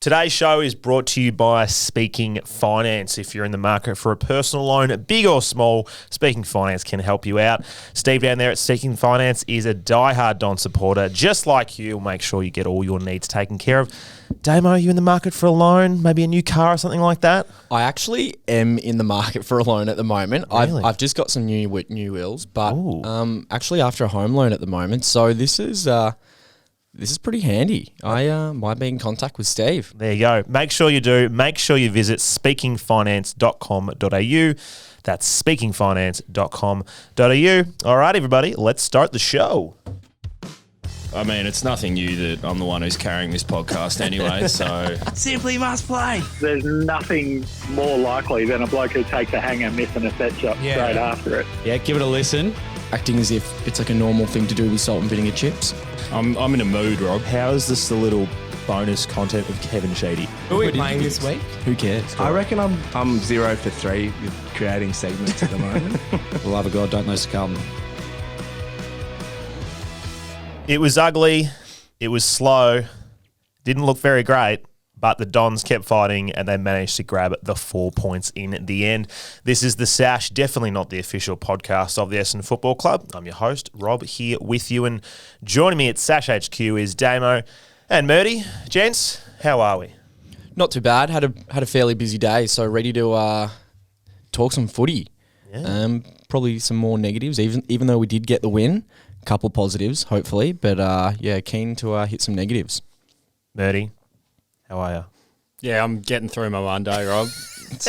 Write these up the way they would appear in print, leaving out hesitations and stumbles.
Today's show is brought to you by Speaking Finance. If you're in the market for a personal loan, big or small, Speaking Finance can help you out. Steve down there at Speaking Finance is a diehard Don supporter. Just like you, will make sure you get all your needs taken care of. Damo, are you in the market for a loan? Maybe a new car or something like that? I actually am in the market for a loan at the moment. Really? I've just got some new wheels, but actually after a home loan at the moment. So this is pretty handy. I might be in contact with Steve. There you go. Make sure you do. Make sure you visit speakingfinance.com.au. That's speakingfinance.com.au. All right, everybody, let's start the show. I mean, it's nothing new that I'm the one who's carrying this podcast anyway, so... Simply must play. There's nothing more likely than a bloke who takes a hanger, miss and a set shot straight after it. Yeah, give it a listen. Acting as if it's like a normal thing to do with salt and vinegar chips. I'm in a mood, Rob. How is this the little bonus content of Kevin Sheedy? Who are we playing this week? Who cares? I reckon I'm 0 for 3 with creating segments at the moment. For the love of God, don't lose to Carlton. It was ugly. It was slow. Didn't look very great. But the Dons kept fighting and they managed to grab the 4 points in the end. This is the Sash, definitely not the official podcast of the Essendon Football Club. I'm your host, Rob, here with you. And joining me at Sash HQ is Damo and Merty. Gents, how are we? Not too bad. Had a fairly busy day, so ready to talk some footy. Yeah. Probably some more negatives, even though we did get the win. A couple of positives, hopefully. But keen to hit some negatives. Merty, how are you? Yeah, I'm getting through my Monday, Rob. It's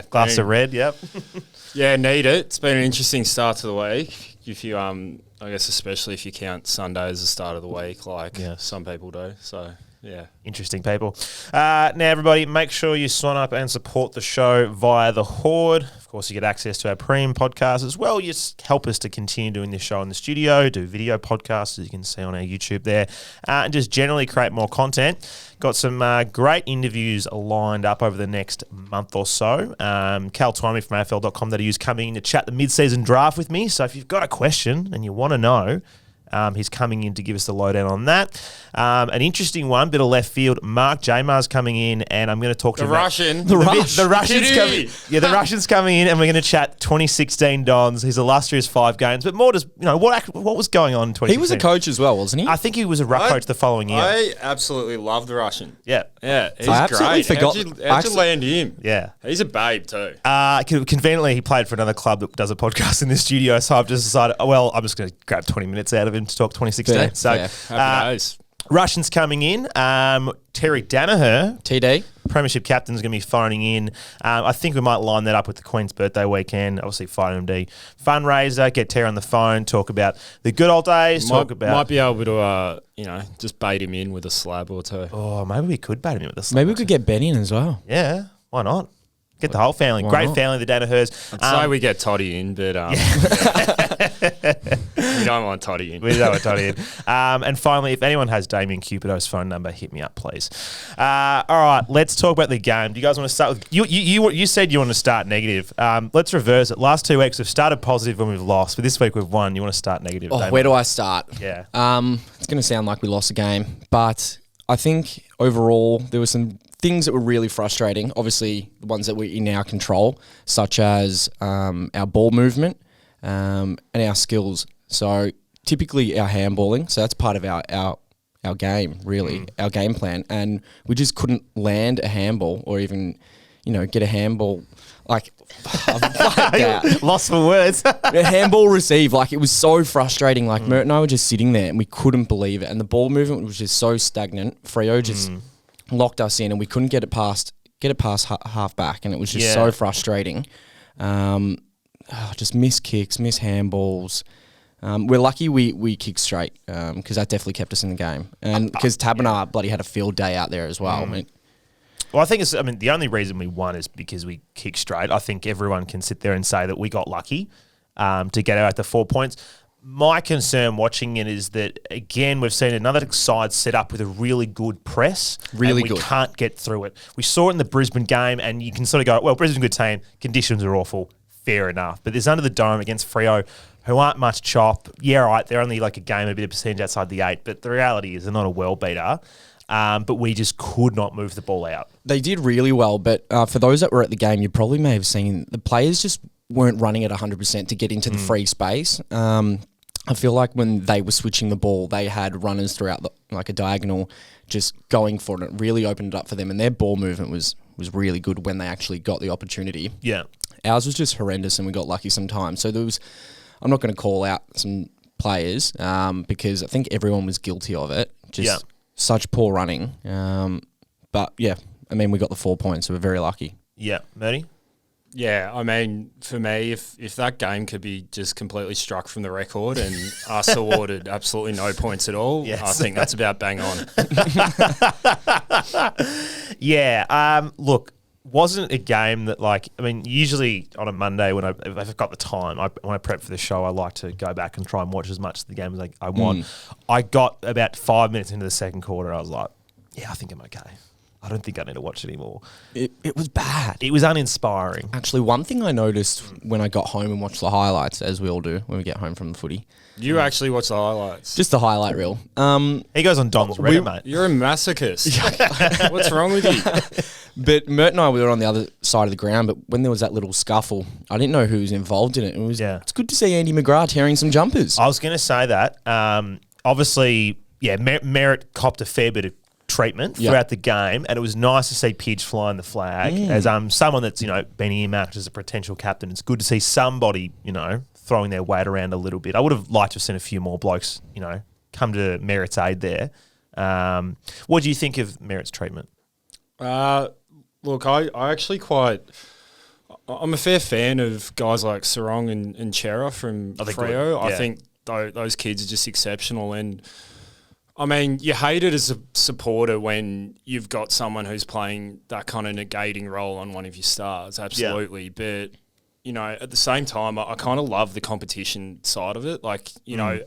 Glass of red, yep. Yeah, need it. It's been an interesting start to the week. If you I guess especially if you count Sunday as the start of the week, like some people do. So yeah. Interesting people. Now, everybody, make sure you sign up and support the show via the Horde. Of course, you get access to our premium podcast as well. You just help us to continue doing this show in the studio, do video podcasts, as you can see on our YouTube there, and just generally create more content. Got some great interviews lined up over the next month or so. Cal Twomey from AFL.com.au is coming in to chat the mid-season draft with me. So if you've got a question and you want to know, he's coming in to give us the lowdown on that. An interesting one, bit of left field. Mark Jamar's coming in, and I'm going to talk to The Russian. The Russian's coming. Yeah, the Russian's coming in, and we're going to chat 2016 Dons. His illustrious 5 games, but more just what was going on in 2016. He was a coach as well, wasn't he? I think he was a ruck coach the following year. I absolutely love the Russian. Yeah, he's I absolutely great. forgot- How'd you land him? yeah. He's a babe too. Conveniently, he played for another club that does a podcast in this studio, so I've just decided, I'm just going to grab 20 minutes out of him to talk 2016. Fair. Happy days. Russians coming in. Terry Danaher, TD. Premiership captain, is going to be phoning in. I think we might line that up with the Queen's birthday weekend. Obviously, Fight MD fundraiser. Get Terry on the phone. Talk about the good old days. Might be able to just bait him in with a slab or two. Oh, maybe we could bait him in with the Maybe we could get Ben in as well. Yeah, why not? Get the whole family. Great family, the Danahers. I'd say we get Toddy in, but we don't want Toddy in. We don't want Toddy in. And finally, if anyone has Damien Cupido's phone number, hit me up, please. All right, let's talk about the game. Do you guys want to start with... You said you want to start negative. Let's reverse it. Last 2 weeks, we've started positive when we've lost, but this week we've won. You want to start negative. Oh, Damien? where do I start? Yeah. It's going to sound like we lost a game, but I think overall there were some things that were really frustrating. Obviously, the ones that were in our control, such as our ball movement and our skills. So typically our handballing. So that's part of our game, really, our game plan. And we just couldn't land a handball or even, get a handball. Like, Lost for words. a handball receive. Like, it was so frustrating. Like, Mert and I were just sitting there and we couldn't believe it. And the ball movement was just so stagnant. Freo just locked us in and we couldn't get it past half back, and it was just so frustrating. Just missed kicks, missed handballs. We're lucky we kicked straight because that definitely kept us in the game, and because Tabernar bloody had a field day out there as well. I mean, Well, I think the only reason we won is because we kicked straight. I think everyone can sit there and say that we got lucky to get out the 4 points. My concern watching it is that, again, we've seen another side set up with a really good press. Really and good. we can't get through it. We saw it in the Brisbane game, and you can sort of go, well, Brisbane's a good team. Conditions are awful. Fair enough. But there's under the dome against Freo, who aren't much chop. Yeah, right, they're only like a game, a bit of percentage outside the 8. But the reality is they're not a world beater. but we just could not move the ball out. They did really well, but for those that were at the game, you probably may have seen the players just weren't running at 100% to get into the free space. I feel like when they were switching the ball, they had runners throughout like a diagonal just going for it. It really opened it up for them, and their ball movement was really good when they actually got the opportunity. Yeah. Ours was just horrendous, and we got lucky sometimes. So I'm not going to call out some players because I think everyone was guilty of it. Just such poor running. But yeah, I mean, we got the 4 points, so we're very lucky. Yeah. Merty? Yeah, I mean, for me, if that game could be just completely struck from the record and us awarded absolutely no points at all, I think that's about bang on. Yeah. Look, wasn't a game that usually on a Monday if I've got the time, when I prep for the show, I like to go back and try and watch as much of the game as I want. I got about 5 minutes into the second quarter, I was like, yeah, I think I'm okay. I don't think I need to watch it anymore. It was bad. It was uninspiring. Actually, one thing I noticed when I got home and watched the highlights, as we all do when we get home from the footy. You actually watch the highlights? Just the highlight reel. He goes on Dom's Reddit, mate. You're a masochist. What's wrong with you? But Mert and I were on the other side of the ground, but when there was that little scuffle, I didn't know who was involved in it. It's good to see Andy McGrath tearing some jumpers. I was going to say that. Obviously, Merritt copped a fair bit of treatment throughout the game, and it was nice to see Pidge flying the flag as someone that's been earmarked as a potential captain. It's good to see somebody throwing their weight around a little bit. I would have liked to have seen a few more blokes come to Merritt's aid there. What do you think of Merritt's treatment? Look, I actually I'm a fair fan of guys like Sarong and Chera from Freo. I think those kids are just exceptional, and I mean, you hate it as a supporter when you've got someone who's playing that kind of negating role on one of your stars, absolutely. But, at the same time, I kind of love the competition side of it. Like,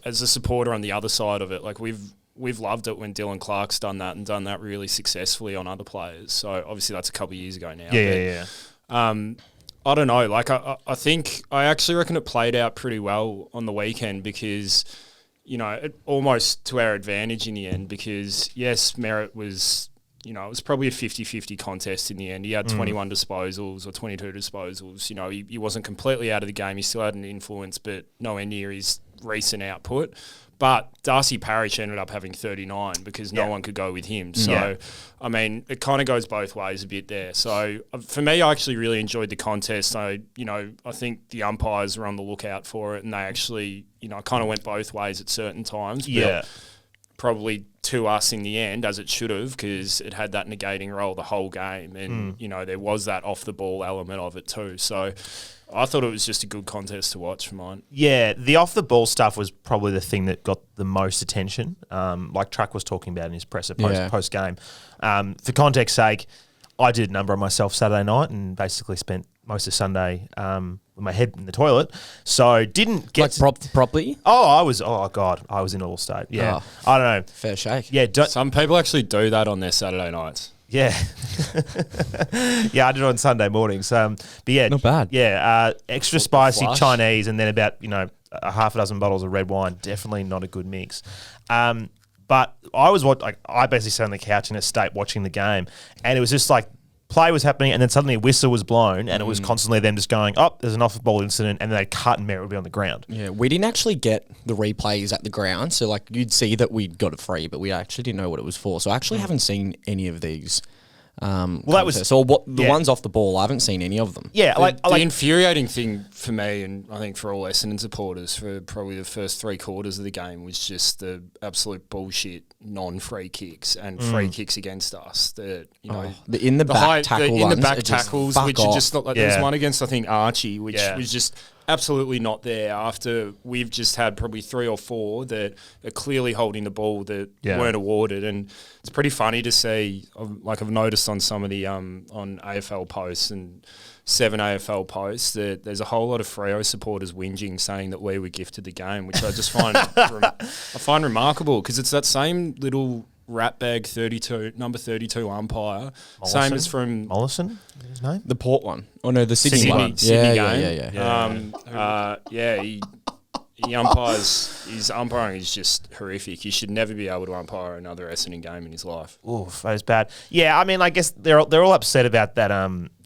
as a supporter on the other side of it, like we've loved it when Dylan Clark's done that and done that really successfully on other players. So, obviously, that's a couple of years ago now. I don't know. Like, I actually reckon it played out pretty well on the weekend because – almost to our advantage in the end because, yes, Merritt was, it was probably a 50-50 contest in the end. He had 21 disposals or 22 disposals. He wasn't completely out of the game. He still had an influence, but nowhere near his recent output. But Darcy Parish ended up having 39 because no one could go with him. So, I mean, it kind of goes both ways a bit there. So, for me, I actually really enjoyed the contest. I think the umpires were on the lookout for it and they actually, kind of went both ways at certain times. But probably to us in the end, as it should have, because it had that negating role the whole game. And, there was that off-the-ball element of it too. So, I thought it was just a good contest to watch for mine. Yeah, the off-the-ball stuff was probably the thing that got the most attention, like Truck was talking about in his presser post-game. For context sake, I did a number on myself Saturday night and basically spent most of Sunday with my head in the toilet, so didn't get... properly? I was in all state. Yeah. Oh, I don't know. Fair shake. Yeah. Some people actually do that on their Saturday nights. Yeah. I did it on Sunday mornings. But yeah. Not bad. Yeah. Extra spicy flush. Chinese and then about, a half a dozen bottles of red wine. Definitely not a good mix. But I basically sat on the couch in a state watching the game, and it was just like play was happening, and then suddenly a whistle was blown, and it was constantly them just going, there's an off-the-ball incident, and then they'd cut and Merritt would be on the ground. Yeah, we didn't actually get the replays at the ground, so like you'd see that we'd got it free, but we actually didn't know what it was for. So I actually haven't seen any of these. That was the ones off the ball. I haven't seen any of them. Yeah, the infuriating thing for me, and I think for all Essendon supporters, for probably the first 3 quarters of the game, was just the absolute bullshit non-free kicks and free kicks against us. That the in the back tackles, which are just not like there was one against I think Archie, which was just absolutely not there after we've just had probably 3 or 4 that are clearly holding the ball that weren't awarded. And it's pretty funny to see, like I've noticed on some of the on AFL posts and 7 AFL posts that there's a whole lot of Freo supporters whinging saying that we were gifted the game, which I just find I find remarkable because it's that same little ratbag number 32 umpire, Mollison? Same as from Mollison, his name? The Port one. Oh no, the Sydney one. Sydney game. Yeah. his umpiring is just horrific. He should never be able to umpire another Essendon game in his life. Oof, that was bad. Yeah, I mean, I guess they're all upset about that.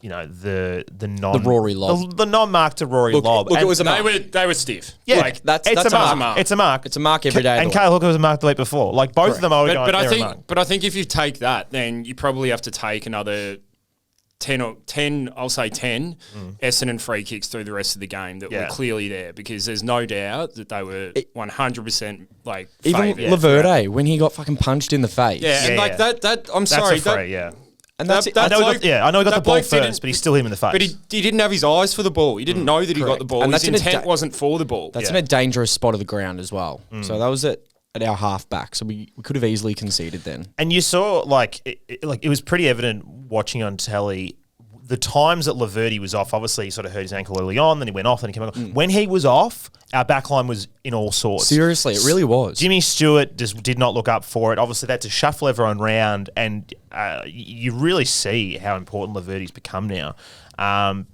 The Rory lob. the non-mark to Rory lob. Look, it was a They mark. were stiff. Yeah, Like, it's that's a mark. It's a mark. It's a mark every day. And Kyle Hooker was a mark the week before. Like both of them are going. But I think if you take that, then you probably have to take another 10, I'll say 10 Essendon free kicks through the rest of the game that were clearly there, because there's no doubt that they were 100% like even Laverde when he got fucking punched in the face. That I'm That's sorry. a free, yeah. And that's That- it. I know bloke- he got the that ball bloke didn't- first, but he still hit him in the face. But he didn't have his eyes for the ball. He didn't know that he got the ball. And His that's in a intent da- wasn't for the ball. That's in a dangerous spot of the ground as well. So that was at our half back. So we could have easily conceded then. And you saw it was pretty evident watching on telly. The times that Laverde was off, obviously he sort of hurt his ankle early on, then he went off, then he came back on. When he was off, our backline was in all sorts. Seriously, it really was. Jimmy Stewart just did not look up for it. Obviously, they had to shuffle everyone round, and you really see how important Laverde's become now,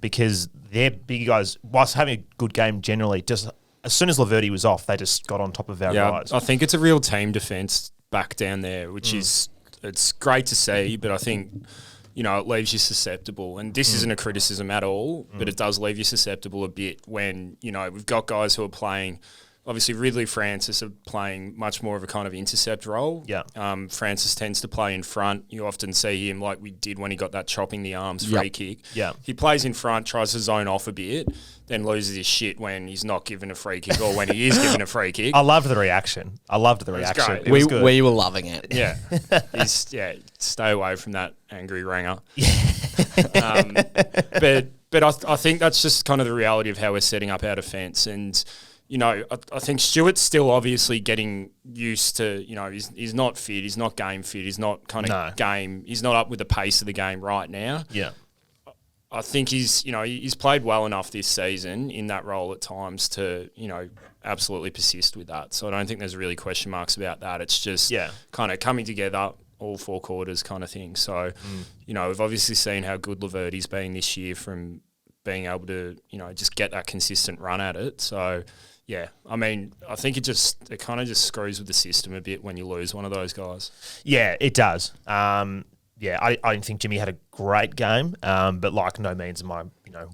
because they're big guys. Whilst having a good game generally, just as soon as Laverde was off, they just got on top of our guys. I think it's a real team defence back down there, which is it's great to see, but I think it leaves you susceptible. And this isn't a criticism at all, but it does leave you susceptible a bit when, we've got guys who are playing, obviously Ridley Francis are playing much more of a kind of intercept role. Yeah. Francis tends to play in front. You often see him like we did when he got that chopping the arms free kick. Yeah. He plays in front, tries to zone off a bit, then loses his shit when he's not given a free kick or when he is given a free kick. I loved the reaction. great. It was good. We were loving it. Yeah. Stay away from that angry ranger. But I think that's just kind of the reality of how we're setting up our defence. And, I think Stewart's still obviously getting used to, he's not fit, he's not game fit, he's not he's not up with the pace of the game right now. Yeah. I think he's played well enough this season in that role at times to, absolutely persist with that. So I don't think there's really question marks about that. It's just kind of coming together all 4 quarters kind of thing. So, we've obviously seen how good Laverde's been this year from being able to, just get that consistent run at it. So, I mean, I think it kind of just screws with the system a bit when you lose one of those guys. Yeah, it does. I didn't think Jimmy had a great game, but like no means am I,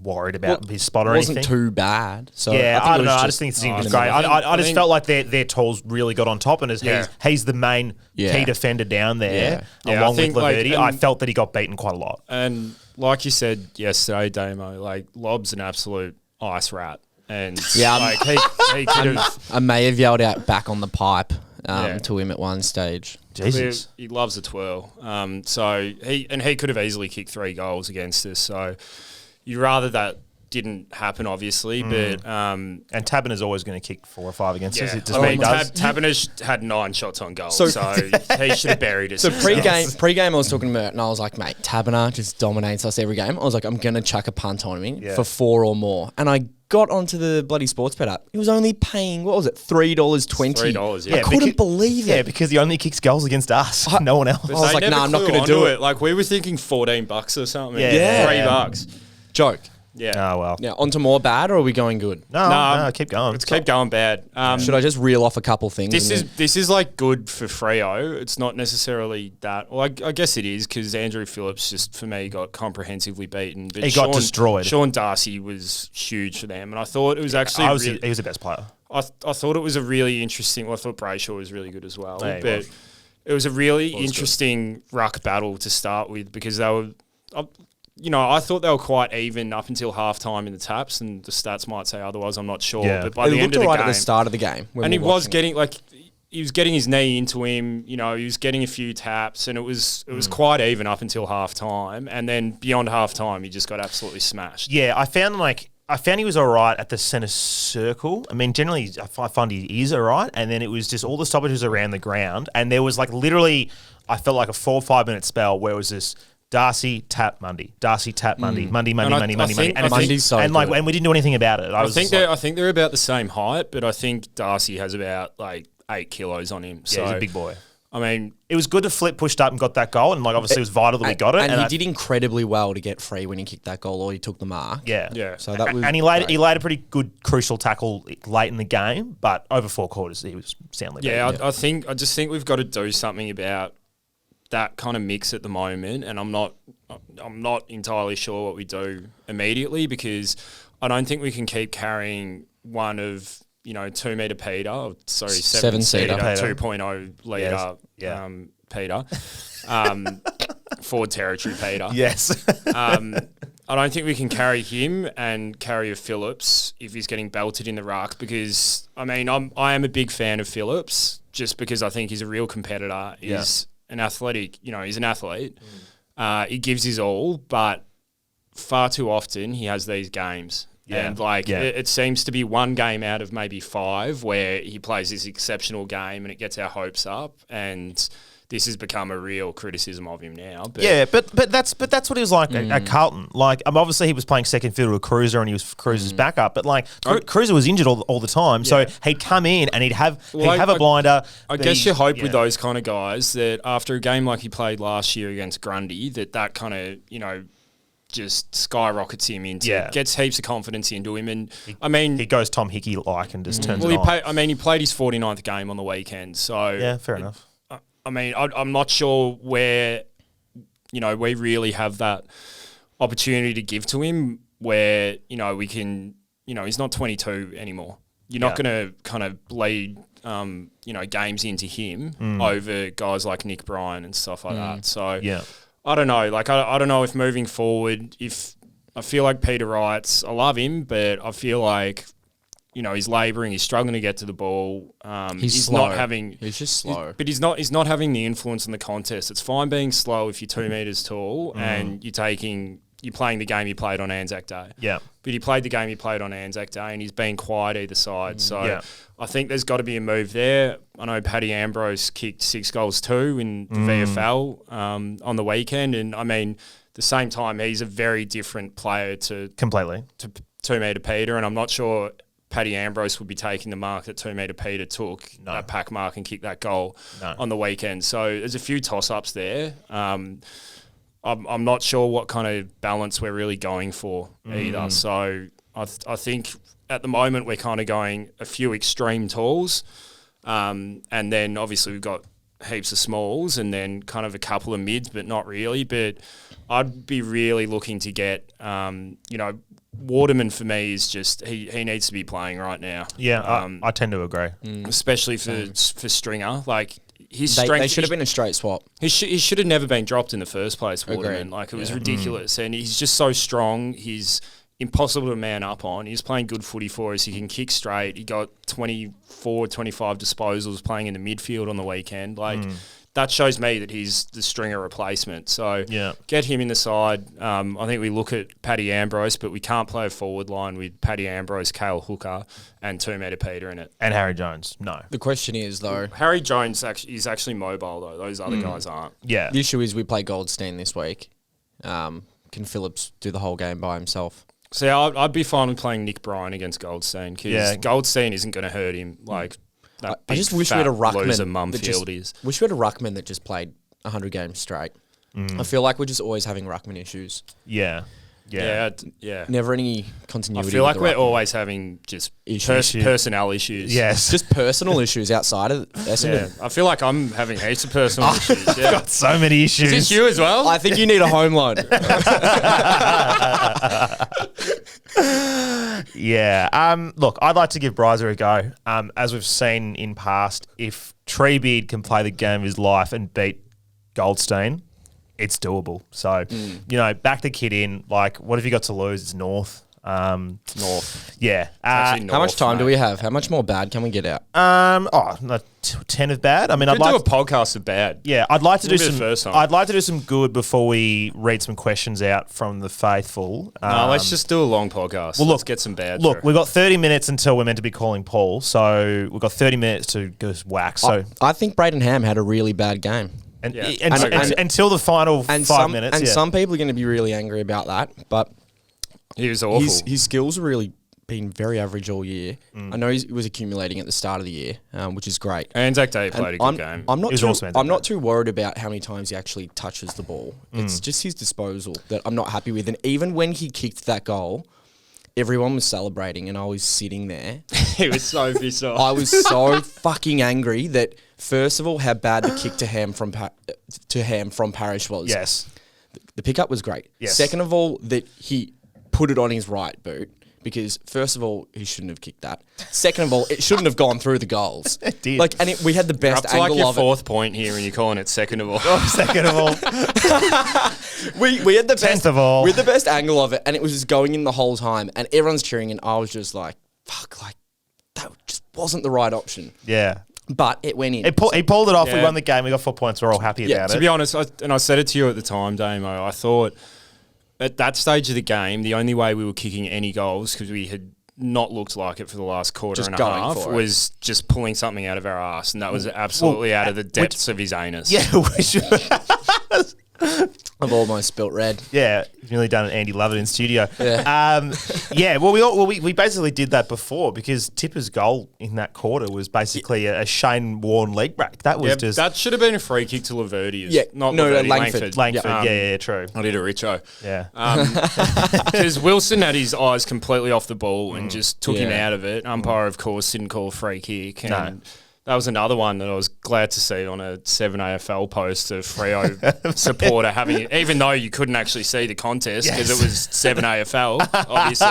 worried about his spot or anything. It wasn't too bad. So I don't know. I just think it was great. I just felt like their tools really got on top, and as he's the main key defender down there, along with Laverde, I felt that he got beaten quite a lot. And like you said yesterday, Damo, like Lob's an absolute ice rat. And he could have. I may have yelled out back on the pipe to him at one stage. Jesus, he loves a twirl. So he could have easily kicked 3 goals against us. So you'd rather that didn't happen, obviously. But and Taberner's always going to kick 4 or 5 against us. It just does. Taberner's had 9 shots on goal, so he should have buried us. So pre-game, I was talking to Mert, and I was like, mate, Taberner just dominates us every game. I was like, I'm going to chuck a punt on him for 4 or more. And I got onto the bloody Sportsbet app. He was only paying, what was it, $3.20. $3, yeah. I couldn't believe it. Yeah, because he only kicks goals against us, no one else. I was like, nah, I'm not going to do it. Like, we were thinking $14 or something. Yeah. $3. Joke. Yeah. Oh, well. Now, onto more bad, or are we going good? No, keep going. Let's keep going bad. Should I just reel off a couple things? This is like good for Freo. It's not necessarily that. Well, I guess it is, because Andrew Phillips just, for me, got comprehensively beaten. But He got destroyed. Sean Darcy was huge for them, and I thought it was actually he was the best player. I thought it was a really interesting. Well, I thought Brayshaw was really good as well, Yeah, but it was a really interesting ruck battle to start with, because they were. I thought they were quite even up until halftime in the taps, and the stats might say otherwise. I'm not sure, but by the end of the game, at the start of the game, and he was getting he was getting his knee into him. He was getting a few taps, and it was quite even up until halftime, and then beyond halftime, he just got absolutely smashed. Yeah, I found he was all right at the centre circle. I mean, generally, I find he is all right, and then it was just all the stoppages around the ground, and there was literally, I felt like a 4 or 5 minute spell where it was this. Darcy tap Monday. Darcy tap Monday. Monday. And we didn't do anything about it. I think they're about the same height, but I think Darcy has about 8 kilos on him. So he's a big boy. I mean, it was good to flip, pushed up and got that goal. And like, obviously it was vital that we got it. And he did incredibly well to get free when he kicked that goal or he took the mark. Yeah. Yeah. So that was and he laid a pretty good crucial tackle late in the game, but over 4 quarters he was soundly beaten. Yeah, I just think we've got to do something about that kind of mix at the moment, and I'm not entirely sure what we do immediately, because I don't think we can keep carrying one of 2 meter Peter, 7 seater, 2.0 litre Peter, forward territory Peter. Yes. I don't think we can carry him and carry a Phillips if he's getting belted in the ruck, because I am a big fan of Phillips just because I think he's a real competitor. He's an athletic, he's an athlete. He gives his all, but far too often he has these games. Yeah. And it seems to be one game out of maybe 5 where he plays this exceptional game and it gets our hopes up, and this has become a real criticism of him now. But but that's what he was like at Carlton. Like, obviously he was playing second fiddle to Cruiser and he was Cruiser's backup, but like Cruiser was injured all the time, so he'd come in and he'd have a blinder. I guess you hope with those kind of guys that after a game like he played last year against Grundy, that kind of just skyrockets him into, gets heaps of confidence into him. And he goes Tom Hickey like and just turns it on. He played his 49th game on the weekend, so yeah, fair enough. I'm not sure where, we really have that opportunity to give to him where, we can, he's not 22 anymore. You're not going to kind of bleed, games into him over guys like Nick Bryan and stuff like that. So, I don't know. Like, I don't know if moving forward, if I feel like Peter Wrights, I love him, but I feel like, he's labouring. He's struggling to get to the ball. He's slow. He's just slow. But he's not having the influence in the contest. It's fine being slow if you're 2 metres tall and you're playing the game you played on Anzac Day. Yeah. But he played the game he played on Anzac Day and he's been quiet either side. So I think there's got to be a move there. I know Paddy Ambrose kicked 6 goals too in the VFL on the weekend. And the same time, he's a very different player to 2 metre Peter. And I'm not sure Paddy Ambrose would be taking the mark that 2 metre Peter took, that pack mark, and kicked that goal on the weekend. So there's a few toss-ups there. I'm not sure what kind of balance we're really going for either. So I think at the moment we're kind of going a few extreme talls, and then obviously we've got heaps of smalls and then kind of a couple of mids, but not really. But I'd be really looking to get, Waterman for me is just he needs to be playing right now. Yeah, I tend to agree, especially for Stringer. Like his strength, they should have been a straight swap. He should have never been dropped in the first place. Waterman, Agreed. like it was ridiculous, and he's just so strong. He's impossible to man up on. He's playing good footy for us. He can kick straight. He got 24, 25 disposals playing in the midfield on the weekend. Like. That shows me that he's the Stringer replacement. So get him in the side. I think we look at Paddy Ambrose, but we can't play a forward line with Paddy Ambrose, Cale Hooker, and 2 metre Peter in it. And Harry Jones, no. The question is, though... Harry Jones is actually mobile, though. Those other guys aren't. Yeah. The issue is we play Goldstein this week. Can Phillips do the whole game by himself? See, I'd be fine with playing Nick Bryan against Goldstein because Goldstein isn't going to hurt him. Like... I just wish we had a ruckman. Wish we had a ruckman that just played 100 games straight. I feel like we're just always having ruckman issues. Yeah. Never any continuity. I feel like we're always having just personnel issues. Yes. Just personal issues outside of Essendon. Yeah. I feel like I'm having heaps of personal issues. I've got so many issues. Is this you as well? I think you need a home loan. Yeah. Look, I'd like to give Bryzer a go. As we've seen in past, if Treebeard can play the game of his life and beat Goldstein, it's doable. So, back the kid in. Like, what have you got to lose? It's North. North. Yeah. North, how much time do we have? How much more bad can we get out? 10 of bad. I mean, I'd like to do a podcast of bad. Yeah, I'd like to do some. First time. I'd like to do some good before we read some questions out from the faithful. No, let's just do a long podcast. Well, let's get some bad. Look, we've got 30 minutes until we're meant to be calling Paul, so we've got 30 minutes to go whack. So I think Braden Ham had a really bad game. Until the final 5 minutes. And some people are going to be really angry about that, but he was awful. His skills are really been very average all year. I know he was accumulating at the start of the year, which is great. Anzac Day played a good game. I'm not It was too, awesome, I'm not too worried about how many times he actually touches the ball. It's just his disposal that I'm not happy with. And even when he kicked that goal, everyone was celebrating and I was sitting there. He was so pissed off. I was so fucking angry that, first of all, how bad the kick to ham from Parish was. Yes. The pickup was great. Yes. Second of all, that he put it on his right boot. Because first of all, he shouldn't have kicked that. Second of all, it shouldn't have gone through the goals. It did. Like, and we had the You're best up to angle like your of fourth point here, and you're calling it second of all. Second of all, it. We had the tenth best of all. We had the best angle of it, and it was just going in the whole time, and everyone's cheering, and I was just like, "Fuck!" Like that just wasn't the right option. yeah. But it went in. He pulled it off. We Yeah. won the game. We got 4 points. We're all happy about To it. be honest, I said it to you at the time, Damo, I thought at that stage of the game, the only way we were kicking any goals, because we had not looked like it for the last quarter Just and a going half, for it. was just pulling something out of our ass, and that was absolutely out of the depths of his anus. Yeah, which, I've almost spilt red. yeah, you've nearly done an Andy Lovett in studio. Yeah. Yeah. Well, we basically did that before because Tipper's goal in that quarter was basically a Shane Warne leg break. That was Yeah, just that should have been a free kick to Laverty. Yeah, not no, Laverty, Langford. Langford. Yeah. Yeah, true. I did a Richo. Yeah. Because Wilson had his eyes completely off the ball and just took him Yeah. out of it. Umpire, of course, didn't call a free kick. And No. that was another one that I was glad to see on a 7AFL post of Freo supporter having it, even though you couldn't actually see the contest because it was 7AFL, obviously,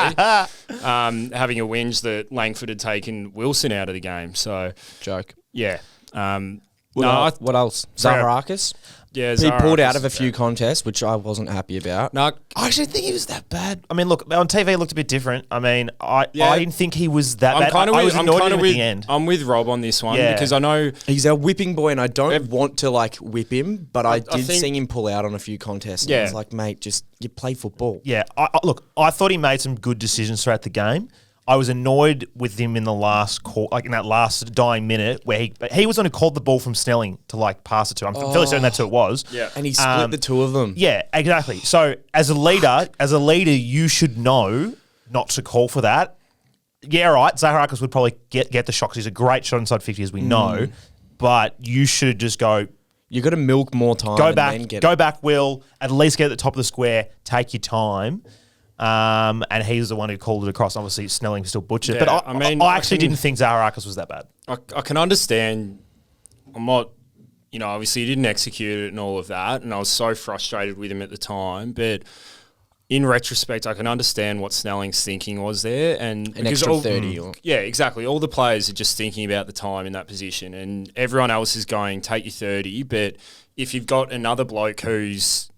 having a whinge that Langford had taken Wilson out of the game. So, Joke. yeah. What else? Zaharakis? Yeah, He pulled out Zaharakis, of a few contests, which I wasn't happy about. No, I actually think he was that bad. I mean, look, on TV it looked a bit different. I mean, I Yeah. didn't think he was that I'm bad. kind of I was with, annoyed at him at the end. I'm with Rob on this one Yeah. because I know He's our whipping boy, and I don't want to like whip him, but I did think- see him pull out on a few contests. And I Yeah. was like, mate, just you play football. Yeah, look, I thought he made some good decisions throughout the game. I was annoyed with him in the last call, like in that last dying minute where he was on who called the ball from Snelling to like pass it to. I'm fairly certain that's who it was. Yeah. And he split the two of them. Yeah, exactly. So as a leader, you should know not to call for that. Yeah, right. Zaharakis would probably get the shot 'cause he's a great shot inside 50, as we know. But you should just go You got to milk more time. go and back, then get go it. back. Will at least get at the top of the square. Take your time. And he's the one who called it across. Obviously, Snelling still butchered. Yeah, but I mean, I I actually can- didn't think Zaharakis was that bad. I can understand. I'm not, obviously he didn't execute it and all of that, and I was so frustrated with him at the time. But in retrospect, I can understand what Snelling's thinking was there, and An because extra all- 30 or- Yeah, exactly. All the players are just thinking about the time in that position, and everyone else is going take your 30. But if you've got another bloke who's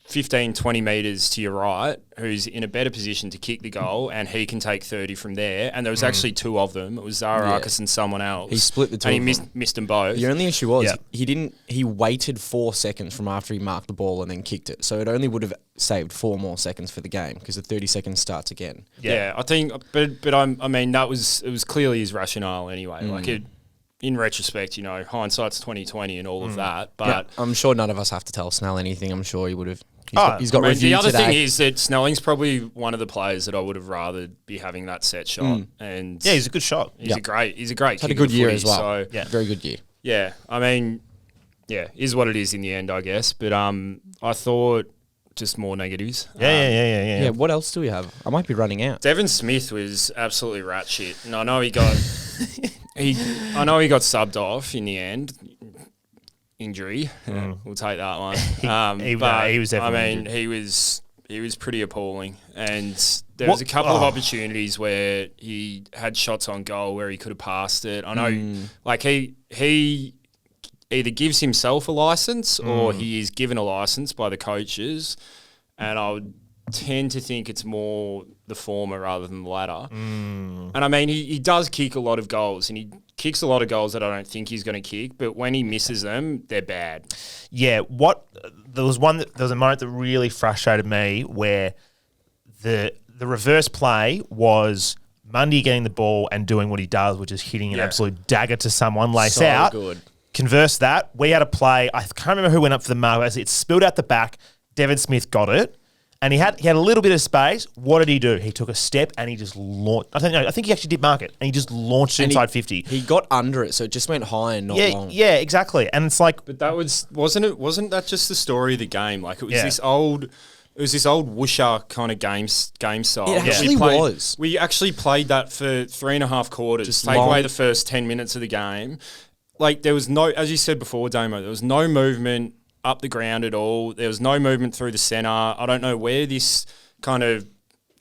15, 20 metres to your right, who's in a better position to kick the goal, and he can take 30 from there. And there was actually two of them. It was Zaharakis and someone else. He split the two and he of missed, them. missed them both. The only issue was Yeah. he waited 4 seconds from after he marked the ball and then kicked it. So it only would have saved 4 more seconds for the game because the 30 seconds starts again. Yeah, I think, but I mean, it was clearly his rationale anyway. Like it, in retrospect, hindsight's 20/20 and all of that. But I'm sure none of us have to tell Snell anything. I'm sure he would have. Oh, He's got I mean, review the other today. thing is that Snelling's probably one of the players that I would have rather be having that set shot. And Yeah, he's a good shot. he's a great had a kicker good of year footy, as well. So Yeah. Very good year. yeah, I mean, yeah, is what it is in the end, I guess. But I thought just more negatives. Yeah. What else do we have? I might be running out. Devon Smith was absolutely rat shit, and I know he got I know he got subbed off in the end. Injury, we'll take that one. he was definitely I mean, injured. he was pretty appalling, and there was a couple of opportunities where he had shots on goal where he could have passed it. I know, like he either gives himself a license or he is given a license by the coaches, and I would tend to think it's more the former rather than the latter. And I mean, he does kick a lot of goals, and he kicks a lot of goals that I don't think he's going to kick, but when he misses them, they're bad. Yeah, there was a moment that really frustrated me where the reverse play was Mundy getting the ball and doing what he does, which is hitting an absolute dagger to someone lace So out. good. Converse that, we had a play. I can't remember who went up for the mark. It spilled out the back. Devon Smith got it. And he had a little bit of space. What did he do? He took a step and he just launched. I think he actually did mark it, and he just launched it inside 50. He got under it, so it just went high and not long. Yeah, exactly. And it's like, But that wasn't that just the story of the game? Like it was this old whoosher kind of game style. It actually was. We actually played that for 3.5 quarters. Just take long. away the first 10 minutes of the game. Like there was no, as you said before, Damo, there was no movement up the ground at all. There was no movement through the centre. I don't know where this kind of...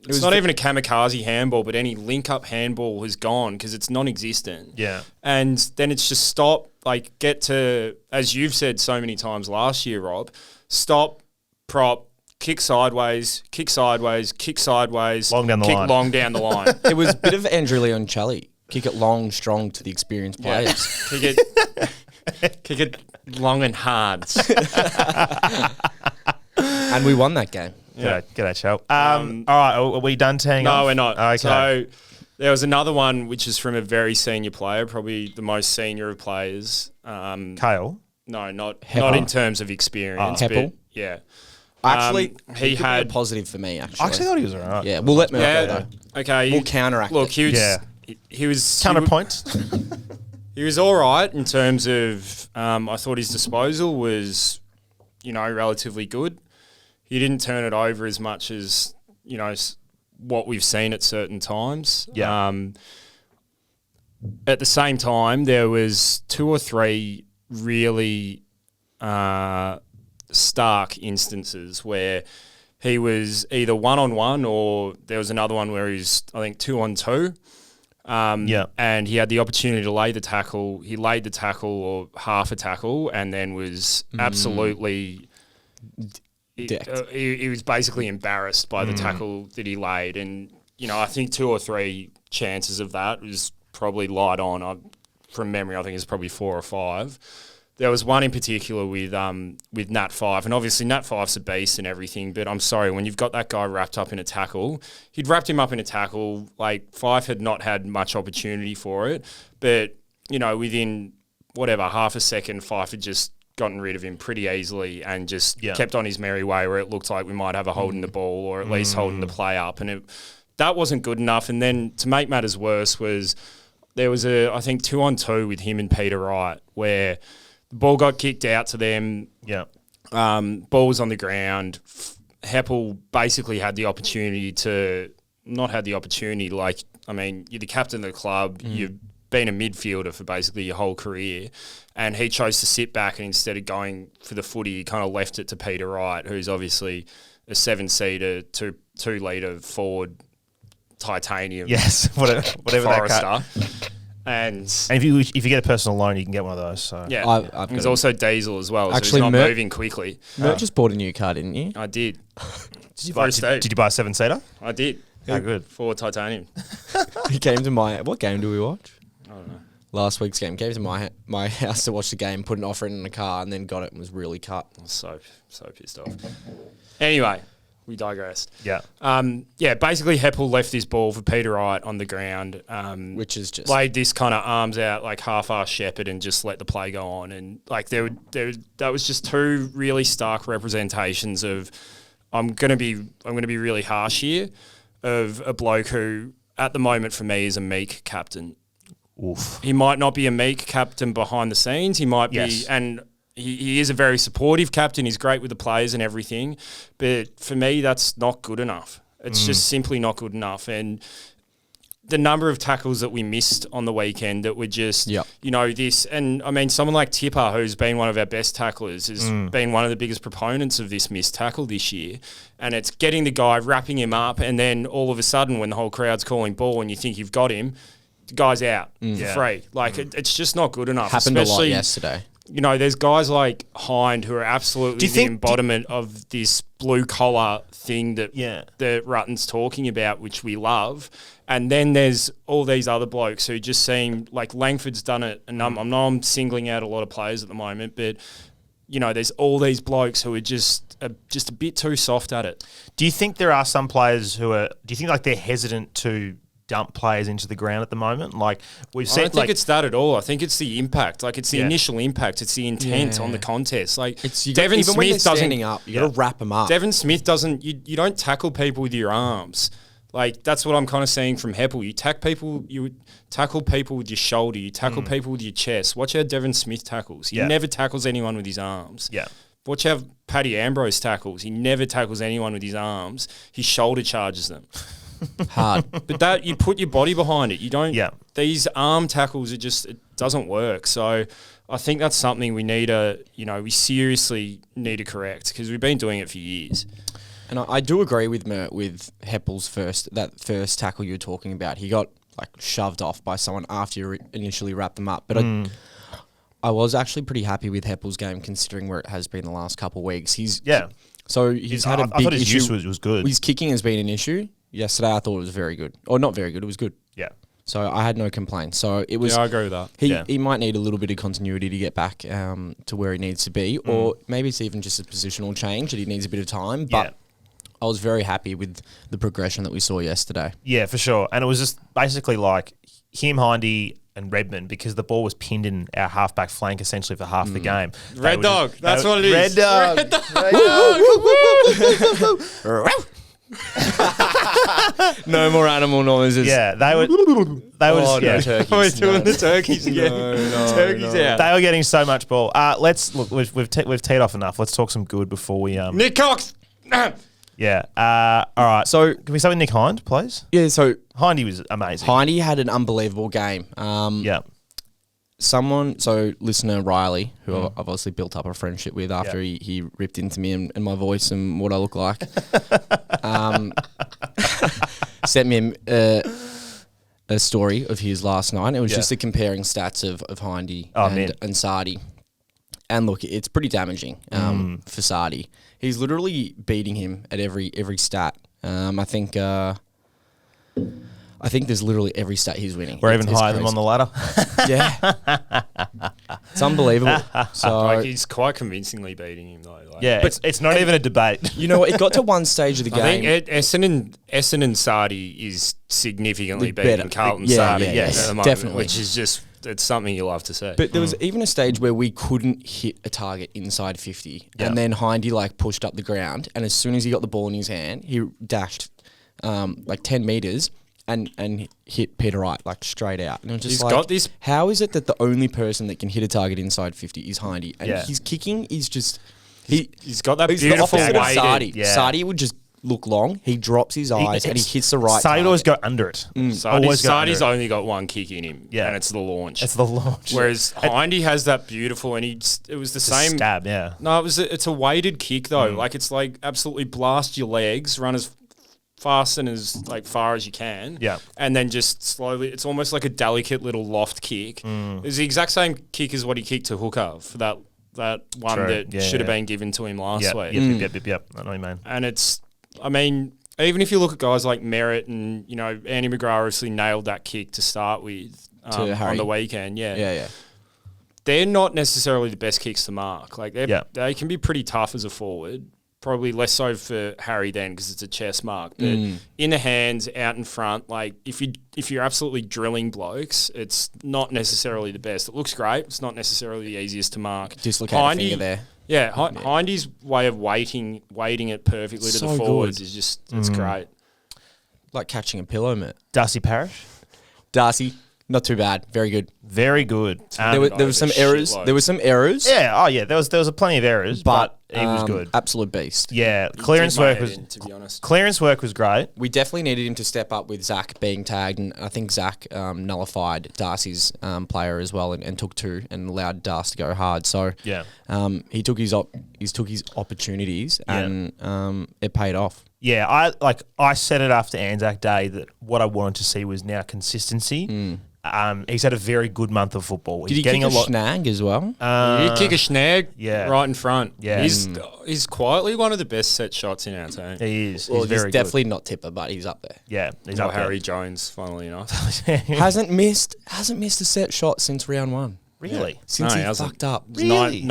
It's not even a kamikaze handball, but any link-up handball has gone because it's non-existent. Yeah. And then it's just stop, like get to, as you've said so many times last year, Rob, stop, prop, kick sideways, kick sideways, kick sideways. Long down the line. Kick long down the line. It was a bit of Andrew Leoncelli. Kick it long, strong to the experienced players. Kick it long and hard. And we won that game. G'day, Chel. All right, are we done teeing No, off? we're not. Okay. So there was another one which is from a very senior player, probably the most senior of players. Kale. No, not Heppel? in terms of experience. Heppel? But yeah. Actually, he he had had a positive for me. Actually, I actually thought he was all right. yeah, we'll let Mert go though. Okay. We'll counteract Look, it. he was. Yeah. He was Counterpoint. He was all right in terms of. I thought his disposal was, relatively good. He didn't turn it over as much as what we've seen at certain times. Yeah. At the same time, there was 2 or 3 really stark instances where he was either 1-on-1 or there was another one where he was, I think, 2-on-2. And he had the opportunity to lay the tackle. He laid the tackle or half a tackle and then was absolutely... He was basically embarrassed by the tackle that he laid. And, I think 2 or 3 chances of that was probably light on. From memory, I think it's probably 4 or 5. There was one in particular with Nat 5, and obviously Nat 5's a beast and everything, but I'm sorry, when you've got that guy wrapped up in a tackle, he'd wrapped him up in a tackle, like Fife had not had much opportunity for it, but, within half a second, Fife had just gotten rid of him pretty easily and just kept on his merry way where it looked like we might have a holding the ball or at least holding the play up, and that wasn't good enough. And then to make matters worse was there was I think 2-on-2 with him and Peter Wright where the ball got kicked out to them. Yeah. Ball was on the ground. Heppel basically had the opportunity to not had the opportunity. Like, I mean, you're the captain of the club. You've been a midfielder for basically your whole career. And he chose to sit back and instead of going for the footy, he kind of left it to Peter Wright, who's obviously a 7-seater, 2-litre Ford titanium. Yes, whatever that cut. And if you get a personal loan, you can get one of those. So yeah, I've there's got also diesel as well. Actually, so he's not Mert- moving quickly. Mert just bought a new car, didn't you? I did. did you buy a 7-seater? I did. Oh, good. Ford titanium. He came to what game do we watch? I don't know. Last week's game. Came to my house to watch the game, put an offer in the car, and then got it and was really cut. I was so pissed off. Anyway, we digressed. Yeah. Basically Heppel left his ball for Peter Wright on the ground. Which is just... Laid this kind of arms out, like half-ass shepherd and just let the play go on. And like that was just 2 really stark representations of, I'm gonna be really harsh here, of a bloke who at the moment for me is a meek captain. Oof. He might not be a meek captain behind the scenes. He might be, and he is a very supportive captain. He's great with the players and everything. But for me, that's not good enough. It's just simply not good enough. And the number of tackles that we missed on the weekend that were just, this. And I mean, someone like Tipper, who's been one of our best tacklers, has been one of the biggest proponents of this missed tackle this year. And it's getting the guy, wrapping him up, and then all of a sudden when the whole crowd's calling ball and you think you've got him, the guy's out for free. Like, it's just not good enough. Happened a lot Especially, yesterday. There's guys like Hind who are absolutely the embodiment of this blue-collar thing that Rutten's talking about, which we love. And then there's all these other blokes who just seem like Langford's done it. And I'm singling out a lot of players at the moment, but, there's all these blokes who are just a bit too soft at it. Do you think there are some players do you think like they're hesitant to dump players into the ground at the moment. Like we've I said, don't think it's that at all. I think it's the impact. Like it's the Yeah. initial impact. It's the intent on the contest. Like It's you Devin even when they're Smith doesn't. standing up, you got to wrap them up. Devin Smith doesn't. You don't tackle people with your arms. Like that's what I'm kind of seeing from Heppel. You tackle people with your shoulder. You tackle people with your chest. Watch how Devin Smith tackles. He never tackles anyone with his arms. Yeah. Watch how Paddy Ambrose tackles. He never tackles anyone with his arms. He shoulder charges them. Hard. But that you put your body behind it. You don't. Yeah. These arm tackles it doesn't work. So I think that's something we need we seriously need to correct because we've been doing it for years. And I do agree with Mert with Heppel's first tackle you were talking about. He got like shoved off by someone after you initially wrapped them up. But I was actually pretty happy with Heppel's game considering where it has been the last couple of weeks. He's had a big I thought his issue. use was good. His kicking has been an issue. Yesterday I thought it was very good. Or not very good, it was good. Yeah. So I had no complaints. So it was. Yeah, I agree with that. He might need a little bit of continuity to get back to where he needs to be, or maybe it's even just a positional change that he needs a bit of time. But I was very happy with the progression that we saw yesterday. Yeah, for sure. And it was just basically like him, Hindy, and Redmond because the ball was pinned in our halfback flank essentially for half the game. Red Dog. That's what it is. Red Dog. Red Dog. No more animal noises. Yeah, they were. They were. Oh, Yeah. no turkeys. We're doing the turkeys again. Turkeys out. They were getting so much ball. Let's look. We've teed off enough. Let's talk some good before we. Nick Cox. Yeah. All right. So can we start with Nick Hind, please? Yeah, so Hindy was amazing. Hindy had an unbelievable game. Yeah. Listener Riley, who I've obviously built up a friendship with after he ripped into me and my voice and what I look like, sent me a story of his last night. It was just a comparing stats of Hindy and Sardi. And look, it's pretty damaging for Sardi. He's literally beating him at every stat. I think there's literally every stat he's winning. We're even higher than him on the ladder. Yeah. It's unbelievable. So He's quite convincingly beating him though. Yeah, but it's not even a debate. you know what? It got to one stage of the game. I think Essendon and Sardi is significantly Better. beating Carlton Yeah, Sardi yeah, at yeah, the moment, definitely. which is just it's something you love to see. But there was even a stage where we couldn't hit a target inside 50. Yeah. And then Hindy pushed up the ground. And as soon as he got the ball in his hand, he dashed 10 metres and hit Peter Wright straight out. And it was just He's got this. How is it that the only person that can hit a target inside 50 is Hindy? And his kicking is just... He's got that He's the beautiful opposite of weighted. Sardi. Yeah. Sardi would just look long. He drops his eyes and he hits the right Sardi target. always go under it. Sardi's only got one kick in him, and it's the launch. It's the launch. Whereas Hindy has that beautiful, and it was the same stab. Yeah. No, it's a weighted kick though. It's absolutely blast your legs, run as fast and as far as you can. Yeah. And then just slowly, it's almost like a delicate little loft kick. It's the exact same kick as what he kicked to Hooker for that one True. that should have been given to him last week. Yep. I know what you mean. And even if you look at guys like Merritt and, Andy McGrath obviously nailed that kick to start with on the weekend. Yeah. They're not necessarily the best kicks to mark. They can be pretty tough as a forward. Probably less so for Harry then because it's a chest mark. But in the hands, out in front, if you're absolutely drilling blokes, it's not necessarily the best. It looks great. It's not necessarily the easiest to mark. Dislocated finger there. Yeah, Hindy's way of weighting it perfectly to the forwards is just it's great. Like catching a pillow, mate. Darcy Parish. Darcy, not too bad. Very good. Very good. There were some errors. shitload. There were some errors. Yeah. Oh, yeah. There was a plenty of errors, but he was good. Absolute beast. Yeah. Clearance Did my work head was in, to be honest. clearance work was great. We definitely needed him to step up with Zach being tagged, and I think Zach nullified Darcy's player as well and took two and allowed Darcy to go hard. So Yeah. he took his opportunities and it paid off. Yeah. I said it after Anzac Day that what I wanted to see was now consistency. He's had a very good month of football. Did He's he getting kick a lot. snag as well? You kick a snag right in front. Yeah. He's quietly one of the best set shots in our team. He is. Well, he's he's very definitely not Tipper, but he's up there. good. Yeah. He's Or up there. Harry Jones, funnily enough. hasn't missed a set shot since round one. Really? Since No, he he hasn't. fucked up. Really?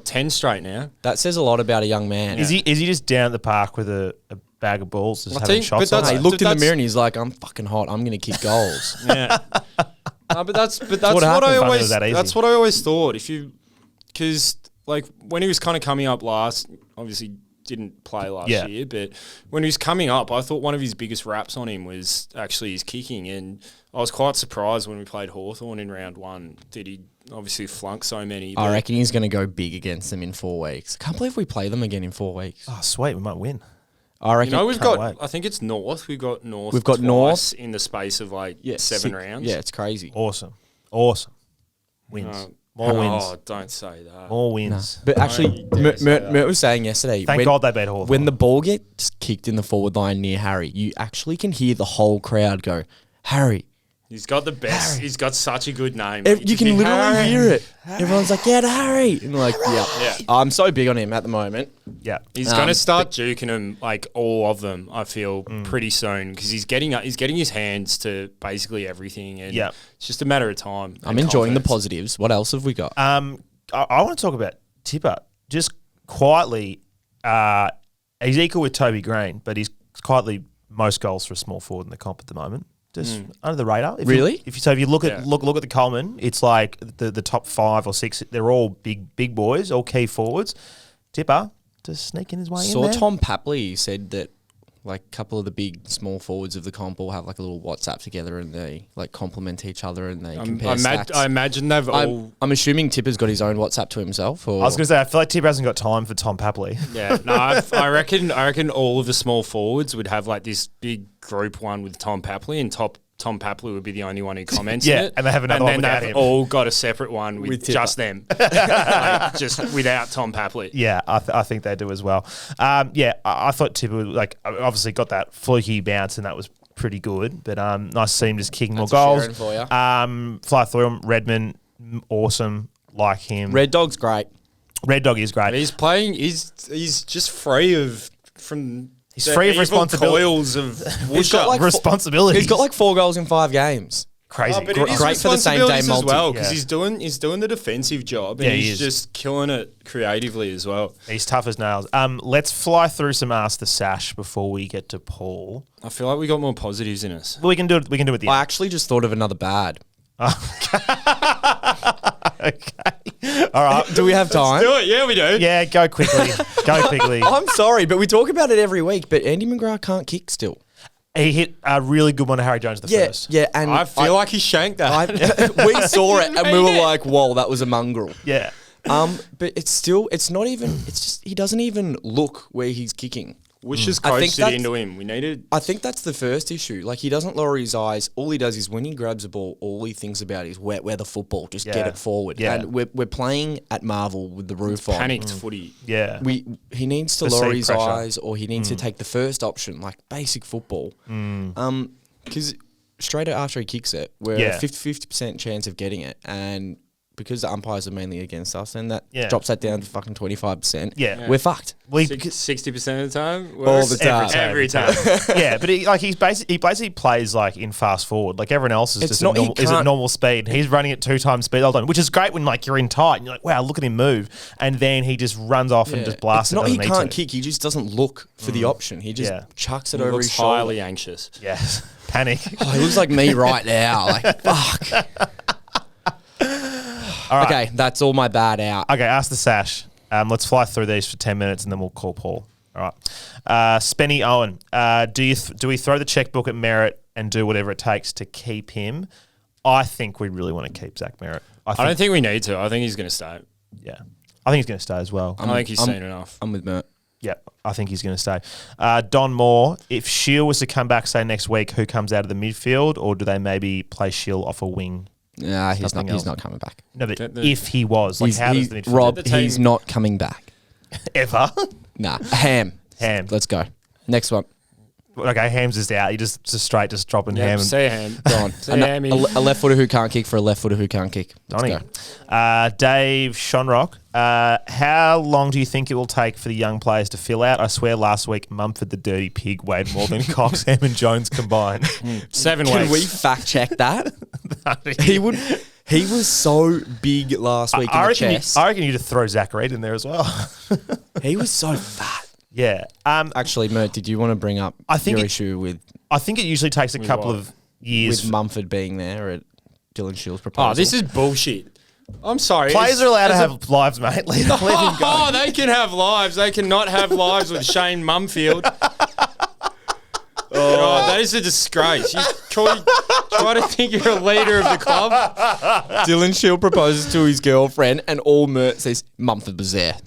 10 straight now. That says a lot about a young man. Is he just down at the park with a bag of balls, just I having think- shots but on that's- He it. looked in the that's- mirror and he's like, I'm fucking hot. I'm going to kick goals. Yeah. But that's what what happened. I Funny it always was that easy. that's what I always thought. Because like when he was kind of coming up last, obviously didn't play last Yeah. year, but when he was coming up, I thought one of his biggest raps on him was actually his kicking, and I was quite surprised when we played Hawthorn in round 1 that he obviously flunked so many. I but- reckon he's going to go big against them in 4 weeks. Can't believe we play them again in 4 weeks. Oh, sweet. We might win. I reckon. You know, we've Can't got. wait. I think it's North. We've got North. We've got twice North. in the space of like yeah, 7 six- rounds. Yeah, it's crazy. Awesome. Wins. More wins. Oh, don't say that. More wins. But actually, I dare say that. Mert was saying yesterday, Thank God they beat Hawthorn. when the ball gets kicked in the forward line near Harry, you actually can hear the whole crowd go, Harry. He's got the best. He's got such a good name. You can literally hear it. Everyone's like, yeah, Harry. And like, yeah. I'm so big on him at the moment. Yeah. He's going to start juking them, like all of them. I feel pretty soon because he's getting his hands to basically everything, and Yeah. it's just a matter of time. I'm and enjoying the confidence. positives. What else have we got? I want to talk about Tipper. Just quietly, he's equal with Toby Green, but he's quietly most goals for a small forward in the comp at the moment. Just under the radar. Really? If you look at look at the Coleman, it's like the top 5 or 6. They're all big boys, all key forwards. Tipper just sneaking his way in Saw there. Tom Papley said that like a couple of the big small forwards of the comp all have like a little WhatsApp together and they like complement each other and they compare stats. I imagine they've all. I'm assuming Tipper's got his own WhatsApp to himself. Or I was going to say, I feel like Tipper hasn't got time for Tom Papley. Yeah, no, I reckon all of the small forwards would have like this big group one with Tom Papley, and Tom Papley would be the only one who comments Yeah, in it. and they have another one and then without they've him. all got a separate one with just them, like, just without Tom Papley. Yeah, I think they do as well. I thought Tipper obviously got that fluky bounce and that was pretty good. But nice to see him just kicking That's more a goals. sharing for ya. Fly through him. Redmond, awesome. Like him. Red Dog's great. Red Dog is great. And he's playing. He's just free from. He's the free of evil responsibility. coils of He's got Woosha. like responsibility. He's got like 4 goals in 5 games. crazy. Oh, but it is Great for the same day responsibilities as multi. well because Yeah. he's doing the defensive job and Yeah, he he's is. just killing it creatively as well. He's tough as nails. Let's fly through some Ask the Sash before we get to Paul. I feel like we got more positives in us. Well, we can do it. We can do it at the I end. actually just thought of another bad. Okay. All right. Do we have time? Do it, yeah, we do. Yeah, go quickly. Go quickly. I'm sorry, but we talk about it every week. But Andy McGrath can't kick still. He hit a really good one to Harry Jones the first. Yeah, and I feel like he shanked that. we saw it and we were like, "Whoa, that was a mongrel." Yeah. But it's not even. It's just he doesn't even look where he's kicking. Wishes I think coached it that's- into him. We needed. I think that's the first issue. Like he doesn't lower his eyes. All he does is when he grabs a ball, all he thinks about is where the football. Just get Yeah. it forward. Yeah. And we're playing at Marvel with the roof on. Panicked footy. Yeah. He needs to Perceived lower his pressure. eyes, or he needs to take the first option, like basic football. Because straight after he kicks it, we're Yeah. 50% chance of getting it, and because the umpires are mainly against us, then that Yeah. drops that down to fucking 25%. Yeah. We're fucked. We, 60% of the time. All Works. the time. Every time. yeah, but he basically plays like in fast forward. Like everyone else is It's just not- at he normal, is at can't- normal speed. He's running at 2 times speed all the time, which is great when like you're in tight and you're like, wow, look at him move, and then he just runs off and just blasts It's it. not he doesn't need can't to. kick, he just doesn't look for the option. He just Yeah. chucks it He over looks his shoulder. highly anxious. Yes, panic. Oh, he looks like me right now. Like, fuck. All right. Okay, that's all my bad out. Okay, ask the Sash. Let's fly through these for 10 minutes and then we'll call Paul. All right. Spenny Owen, do we throw the checkbook at Merritt and do whatever it takes to keep him? I think we really want to keep Zach Merritt. I don't think we need to. I think he's going to stay. Yeah. I think he's going to stay as well. I think he's seen enough. I'm with Mert. Yeah, I think he's going to stay. Don Moore, if Shield was to come back, say, next week, who comes out of the midfield, or do they maybe play Shield off a wing? Nah, he's Something not. He's else. not coming back. No, but Get the- if he was, like, how does the midfield Rob, The team- he's not coming back. ever? Nah, Ham. Ham. Let's go. Next one. Okay, Ham's just out. He just dropping Ham. And Say Ham. Go on. Say Hammy. A left footer who can't kick for a left footer who can't kick. Let's Donnie. go. Dave Shonrock, how long do you think it will take for the young players to fill out? I swear last week Mumford the Dirty Pig weighed more than Cox, Ham and Jones combined. 7 Can weeks. we fact check that? He would. He was so big last week in the chest. I reckon you just throw Zach Reed in there as well. He was so fat. Yeah. Actually, Mert, did you want to bring up I think your issue with I think it usually takes a couple of years. with Mumford being there at Dylan Shields' proposal? Oh, this is bullshit. I'm sorry. Players are allowed to have lives, mate. Let him go. Oh, they can have lives. They cannot have lives with Shane Mumfield. Oh, that is a disgrace. You try to think you're a leader of the club. Dylan Shield proposes to his girlfriend, and all Mert says Mumford was there.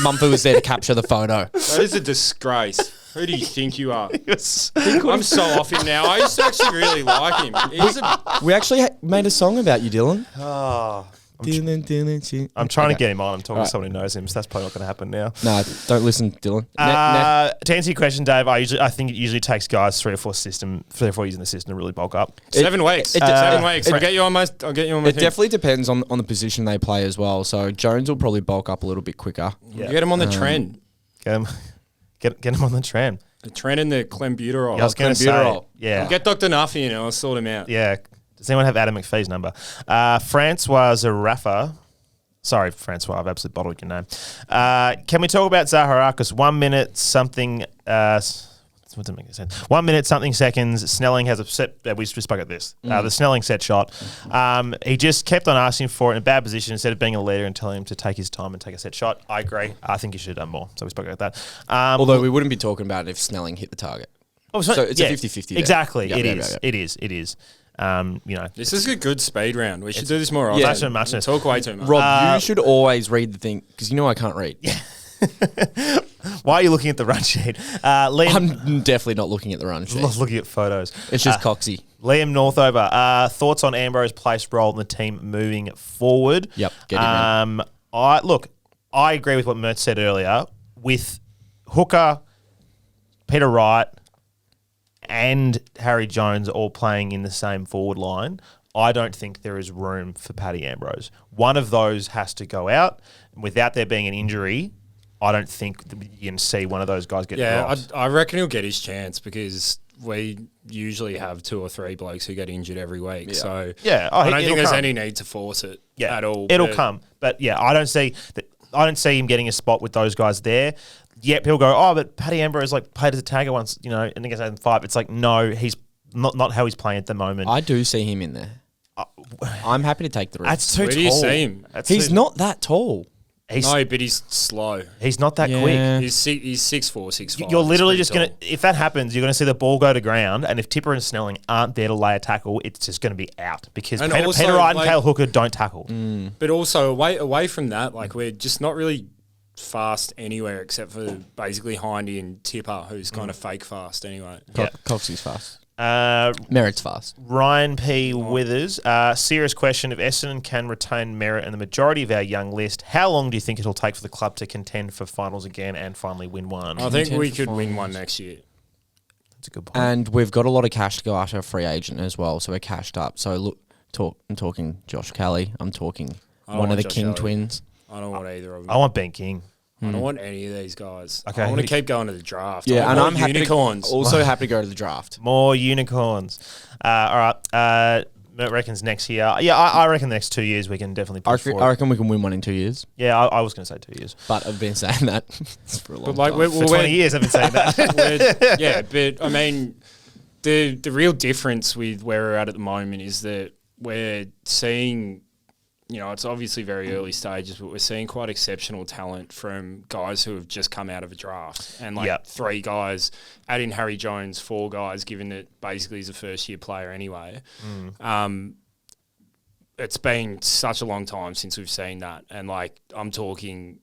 Mumford was there to capture the photo. That is a disgrace. Who do you think you are? I'm so off him now. I used to actually really like him. We actually made a song about you, Dylan. Oh, Dylan. I'm trying to get him on. I'm talking to someone who knows him, so that's probably not going to happen now. No, don't listen, Dylan. To answer your question, Dave, I think it usually takes guys 3 or 4 years in the system to really bulk up. 7 weeks. 7 weeks. I'll get you on my. I'll get you on my. It definitely depends on the position they play as well. So Jones will probably bulk up a little bit quicker. Yeah. Get him on the trend. Get him on the trend. The trend and the clenbuterol. Yeah, I was going to say, yeah. I'll get Dr. Nuffy in and I'll sort him out. Yeah. Does anyone have Adam McPhee's number? Francois Zarafa. Sorry, Francois, I've absolutely bottled your name. Can we talk about Zaharakis? 1 minute something. What doesn't make sense? 1 minute something seconds. Snelling has a set. We just spoke at this. The Snelling set shot. He just kept on asking for it in a bad position instead of being a leader and telling him to take his time and take a set shot. I agree. I think he should have done more. So we spoke about that. Although we wouldn't be talking about it if Snelling hit the target. So it's a 50-50 there. Exactly. Yep, It yep, is. yep. It is. It is. This is a good speed round. We should do this more often. Yeah. Much. Talk way too much. Rob, you should always read the thing because you know I can't read. Yeah. Why are you looking at the run sheet? Liam, I'm definitely not looking at the run sheet. looking at photos. It's just Coxie. Liam Northover, thoughts on Ambrose's place, role in the team moving forward? Yep, get him in. I agree with what Mert said earlier. With Hooker, Peter Wright, and Harry Jones all playing in the same forward line, I don't think there is room for Paddy Ambrose. One of those has to go out. Without there being an injury, I don't think that you can see one of those guys get dropped. I reckon he'll get his chance because we usually have 2 or 3 blokes who get injured every week. Yeah. So I don't think there's any need to force it at all. It'll come. But yeah, I don't see him getting a spot with those guys there. Yeah, people go, oh, but Paddy Ambrose played as a tagger once, and against 5. It's like, no, he's not how he's playing at the moment. I do see him in there. I'm happy to take the risk. That's too Where tall. do you see him? He's not that tall. No, but he's slow. He's not that quick. He's 6'4", 6'5". You're literally just going to, if that happens, you're going to see the ball go to ground, and if Tipper and Snelling aren't there to lay a tackle, it's just going to be out because Peter Wright and Cale Hooker don't tackle. But also, away from that, we're just not really fast anywhere except for basically Hindy and Tipper, who's kind of fake fast anyway. Coxie's fast. Merritt's fast. Ryan P. Withers, serious question. If Essendon can retain Merritt and the majority of our young list, how long do you think it'll take for the club to contend for finals again and finally win one? I think we could win one next year. That's a good point. And we've got a lot of cash to go after a free agent as well, so we're cashed up. So look, I'm talking Josh Kelly. I'm talking one of the King twins. I don't want either of them. I want Ben King. I don't want any of these guys. Okay. I want to keep going to the draft. Yeah, and I'm unicorns. Also happy to go to the draft. More unicorns. All right. Mert reckons next year. Yeah, I reckon the next 2 years we can definitely push forward. I reckon we can win one in 2 years. Yeah, I was going to say 2 years. But I've been saying that for a long time. For 20 years I've been saying that. Yeah, but I mean, the real difference with where we're at the moment is that we're seeing, it's obviously very early stages, but we're seeing quite exceptional talent from guys who have just come out of a draft. And 3 guys, add in Harry Jones, 4 guys, given that basically he's a first-year player anyway. It's been such a long time since we've seen that. And, I'm talking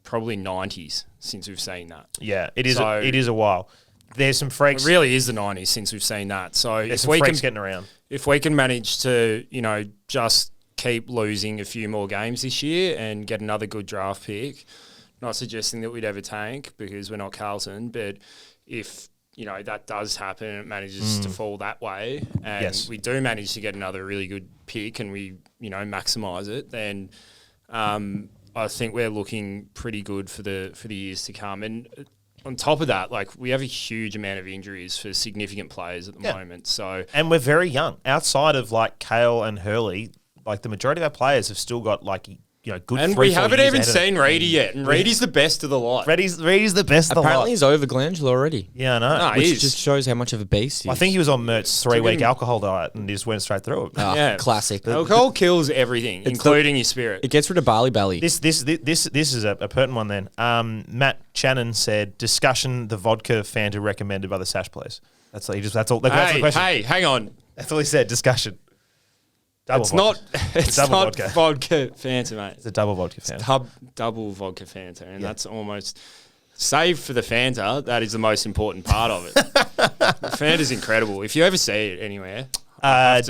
probably 90s since we've seen that. Yeah, it is a while. There's some freaks. It really is the 90s since we've seen that. So there's some freaks getting around. If we can manage to, just keep losing a few more games this year and get another good draft pick. Not suggesting that we'd ever tank because we're not Carlton, but if that does happen and it manages to fall that way, and we do manage to get another really good pick and we maximise it, then I think we're looking pretty good for the years to come. And on top of that, we have a huge amount of injuries for significant players at the moment. So and we're very young. Outside of Cale and Hurley, the majority of our players have still got good. And 3-4 we haven't years even ahead of- seen Reedy yet, and Reedy's the best of the lot. Reedy's the best of the lot. Apparently, he's over Glandular already. Yeah, I know. No, Which he is. just shows how much of a beast he is. I think he was on Mert's 3-week him- alcohol diet and he just went straight through it. Yeah. Classic. Alcohol kills everything, including your spirit. It gets rid of barley belly. This is a pertinent one then. Matt Channon said, discussion the vodka Fanta recommended by the Sash, please. That's all. That's the question. Hey, hang on. That's all he said. Discussion. Double It's vodka. not. It's double not vodka. vodka Fanta, mate. It's a double vodka Fanta. Double vodka Fanta, and that's almost save for the Fanta. That is the most important part of it. The Fanta's incredible. If you ever see it anywhere, I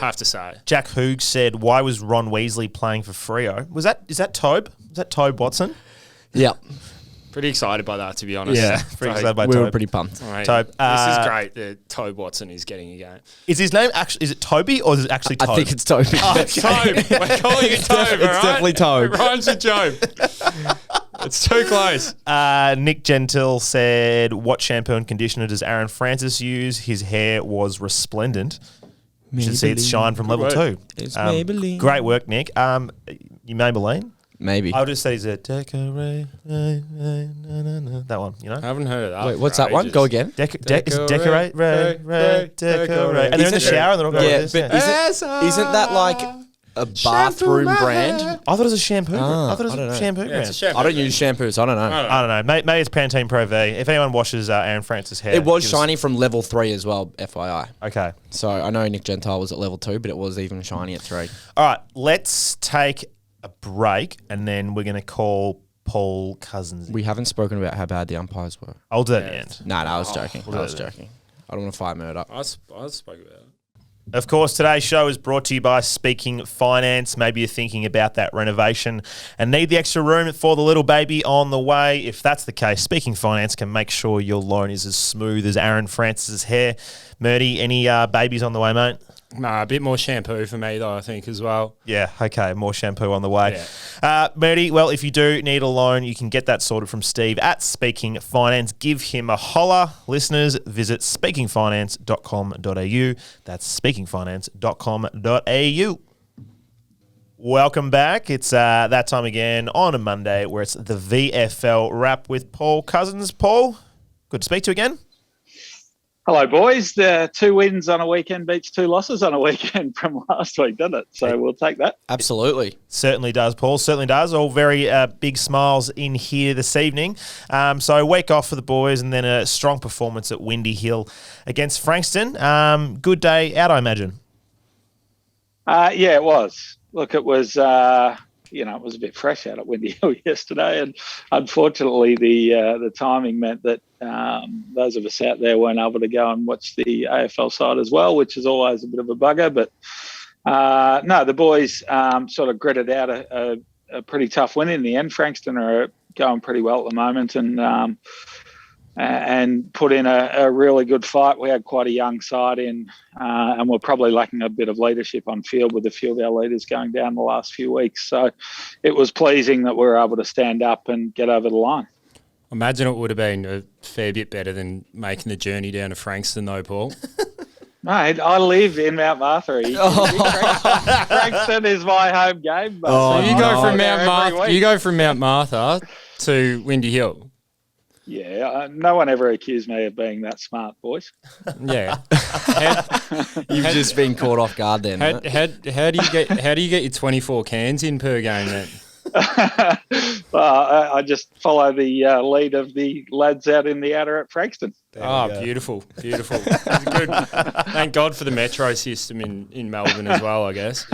have to say. Jack Hoog said, why was Ron Weasley playing for Freo? Is that Tobe? Is that Tobe Watson? Yeah. Pretty excited by that, to be honest. Yeah, pretty excited by We Tobe. were pretty pumped. Mate, Tobe. This is great that Tobe Watson is getting a game. Is his name actually, is it Toby or is it actually Tobe? I think it's Toby. Tobe. We're calling it Tobe, It's definitely Tobe. It rhymes with Job. It's too close. Nick Gentile said, what shampoo and conditioner does Aaron Francis use? His hair was resplendent. You should see it shine from level work. 2. It's Maybelline. Great work, Nick. You Maybelline? Maybe. I would just say he's a decorate. That one, you know? I haven't heard of that. Wait, what's for that one? ages. Go again. Decorate, decorate. decorate. And they're in the shower and they're all going Yeah, like this. but isn't that like a bathroom brand? I thought it was a shampoo. Ah, I thought it was I don't a know. shampoo Yeah, brand. it's a shampoo. I don't use shampoos. I don't know. I don't know. Maybe it's Pantene Pro V. If anyone washes Aaron Francis' hair, It was give us- shiny from level 3 as well, FYI. Okay. So I know Nick Gentile was at level 2, but it was even shiny at 3. All right. Let's take a break and then we're going to call Paul Cousins. We haven't spoken about how bad the umpires were. I'll do that at the end. No, I was joking. we'll I do was that then. joking. I don't want to fight Murdoch. I spoke about it. Of course, today's show is brought to you by Speaking Finance. Maybe you're thinking about that renovation and need the extra room for the little baby on the way. If that's the case, Speaking Finance can make sure your loan is as smooth as Aaron Francis' hair. Murdy, any babies on the way, mate? Nah, a bit more shampoo for me, though, I think, as well. Yeah, okay, more shampoo on the way. Murdy, well, if you do need a loan, you can get that sorted from Steve at Speaking Finance. Give him a holler. Listeners, visit speakingfinance.com.au. That's speakingfinance.com.au. Welcome back. It's that time again on a Monday where it's the VFL wrap with Paul Cousins. Paul, good to speak to you again. Hello, boys. The 2 wins on a weekend beats 2 losses on a weekend from last week, doesn't it? So we'll take that. Absolutely. Certainly does, Paul. Certainly does. All very big smiles in here this evening. So a week off for the boys and then a strong performance at Windy Hill against Frankston. Good day out, I imagine. Yeah, it was. Look, it was, it was a bit fresh out at Windy Hill yesterday. And unfortunately, the timing meant that those of us out there weren't able to go and watch the AFL side as well, which is always a bit of a bugger. But no, the boys sort of gritted out a pretty tough win in the end. Frankston are going pretty well at the moment and put in a really good fight. We had quite a young side in and we're probably lacking a bit of leadership on field with a few of our leaders going down the last few weeks. So it was pleasing that we were able to stand up and get over the line. Imagine it would have been a fair bit better than making the journey down to Frankston, though, Paul. Mate, I live in Mount Martha. Frankston is my home game. But So you go from there Mount every Martha. week. You go from Mount Martha to Windy Hill. Yeah, no one ever accused me of being that smart, boys. Yeah. You've just been caught off guard then. How do you get your 24 cans in per game then? I just follow the lead of the lads out in the outer at Frankston. Beautiful. Good. Thank God for the metro system in Melbourne as well, I guess.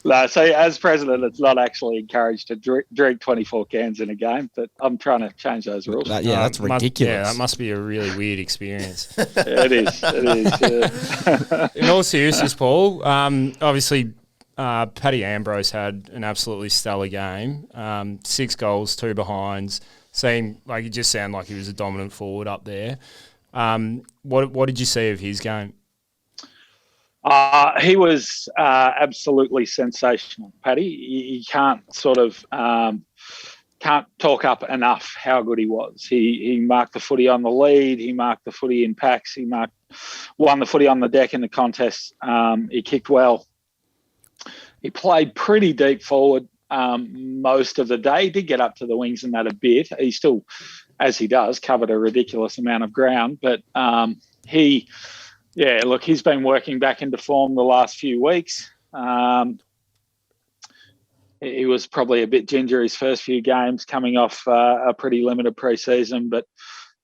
No, so as president, it's not actually encouraged to drink 24 cans in a game, but I'm trying to change those rules. That's ridiculous. That must be a really weird experience. It is. Yeah. In all seriousness, Paul, obviously Paddy Ambrose had an absolutely stellar game. 6 goals, 2 behinds. Seemed like he just sounded like he was a dominant forward up there. What did you see of his game? He was absolutely sensational, Paddy. You can't can't talk up enough how good he was. He marked the footy on the lead. He marked the footy in packs. He won the footy on the deck in the contest. He kicked well. He played pretty deep forward. most of the day. He did get up to the wings and that a bit. He still, as he does, covered a ridiculous amount of ground. But he's been working back into form the last few weeks. He was probably a bit ginger his first few games, coming off a pretty limited pre-season, but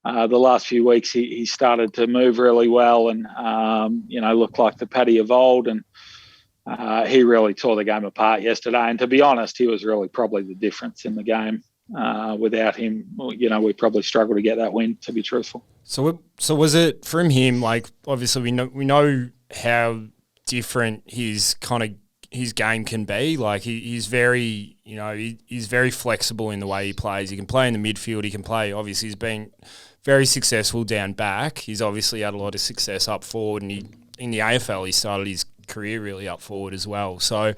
the last few weeks he started to move really well and, looked like the Paddy of old. And he really tore the game apart yesterday. And to be honest, he was really probably the difference in the game. Without him, we probably struggled to get that win, to be truthful. So was it from him? Like, obviously, we know how different his game can be. Like he's very, he's very flexible in the way he plays. He can play in the midfield. He can play. Obviously, he's been very successful down back. He's obviously had a lot of success up forward, and in the AFL he started his career really up forward as well. So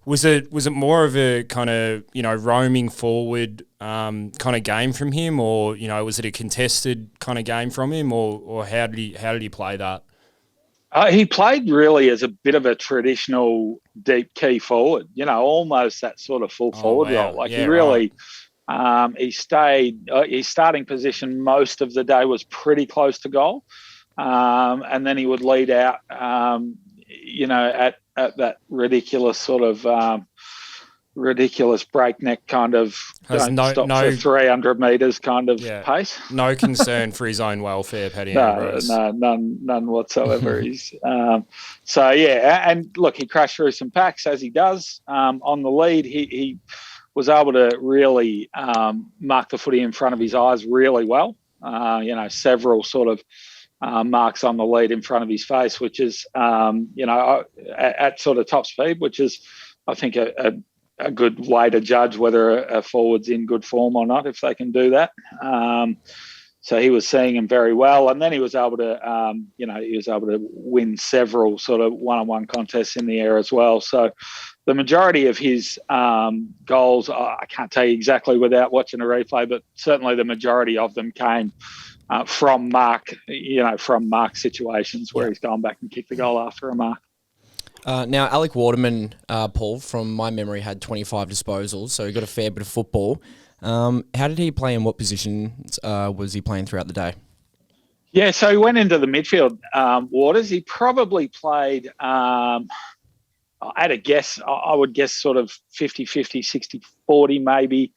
was it more of a kind of roaming forward kind of game from him, or was it a contested kind of game from him, or how did he play that? He played really as a bit of a traditional deep key forward, almost that sort of full forward role. Like he really, he stayed, his starting position most of the day was pretty close to goal. And then he would lead out, at that ridiculous sort of, ridiculous breakneck kind of for 300 metres kind of pace. No concern for his own welfare, Paddy. No, none whatsoever. He's and look, he crashed through some packs as he does on the lead. He was able to really mark the footy in front of his eyes really well. Several sort of marks on the lead in front of his face, which is at sort of top speed, which is I think a good way to judge whether a forward's in good form or not, if they can do that. So he was seeing him very well, and then he was able to, win several sort of one-on-one contests in the air as well. So the majority of his goals, I can't tell you exactly without watching a replay, but certainly the majority of them came from mark situations where he's gone back and kicked the goal after a mark. Now, Alec Waterman, Paul, from my memory, had 25 disposals, so he got a fair bit of football. How did he play and what positions was he playing throughout the day? Yeah, so he went into the midfield, Waters. He probably played, at a guess, I would guess sort of 50-50, 60-40 maybe,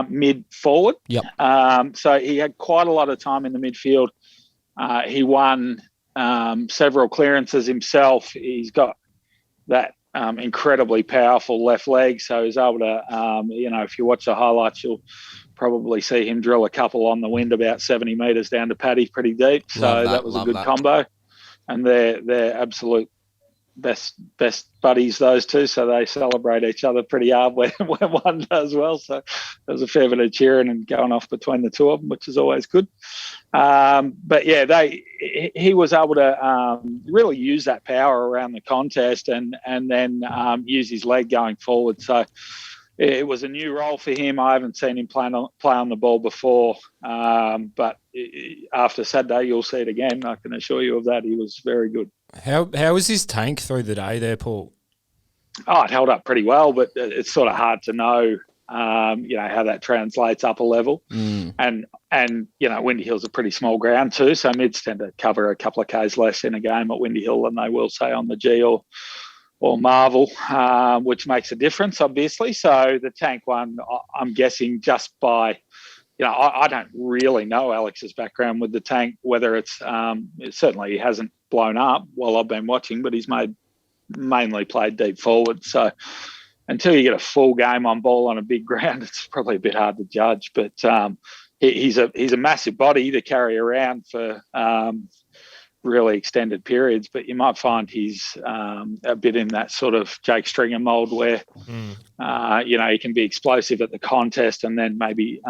mid-forward. Yep. So he had quite a lot of time in the midfield. He won several clearances himself. He's got that incredibly powerful left leg, so he's able to, if you watch the highlights, you'll probably see him drill a couple on the wind about 70 metres down to Paddy pretty deep. So that was a good combo. And they're absolute best buddies, those two, so they celebrate each other pretty hard when one does well. So there's a fair bit of cheering and going off between the two of them, which is always good. But yeah, he was able to really use that power around the contest and then use his leg going forward. So it was a new role for him. I haven't seen him play on the ball before, but after Saturday, you'll see it again. I can assure you of that. He was very good. How was his tank through the day there, Paul? Oh, it held up pretty well, but it's sort of hard to know, how that translates up a level. And Windy Hill's a pretty small ground too, so mids tend to cover a couple of Ks less in a game at Windy Hill than they will, say, on the G or Marvel, which makes a difference, obviously. So the tank one, I'm guessing just by, I don't really know Alex's background with the tank, whether it's certainly he hasn't blown up while I've been watching, but he's mainly played deep forward. So until you get a full game on ball on a big ground, it's probably a bit hard to judge. But he's a massive body to carry around for really extended periods, but you might find he's a bit in that sort of Jake Stringer mould where, he can be explosive at the contest and then maybe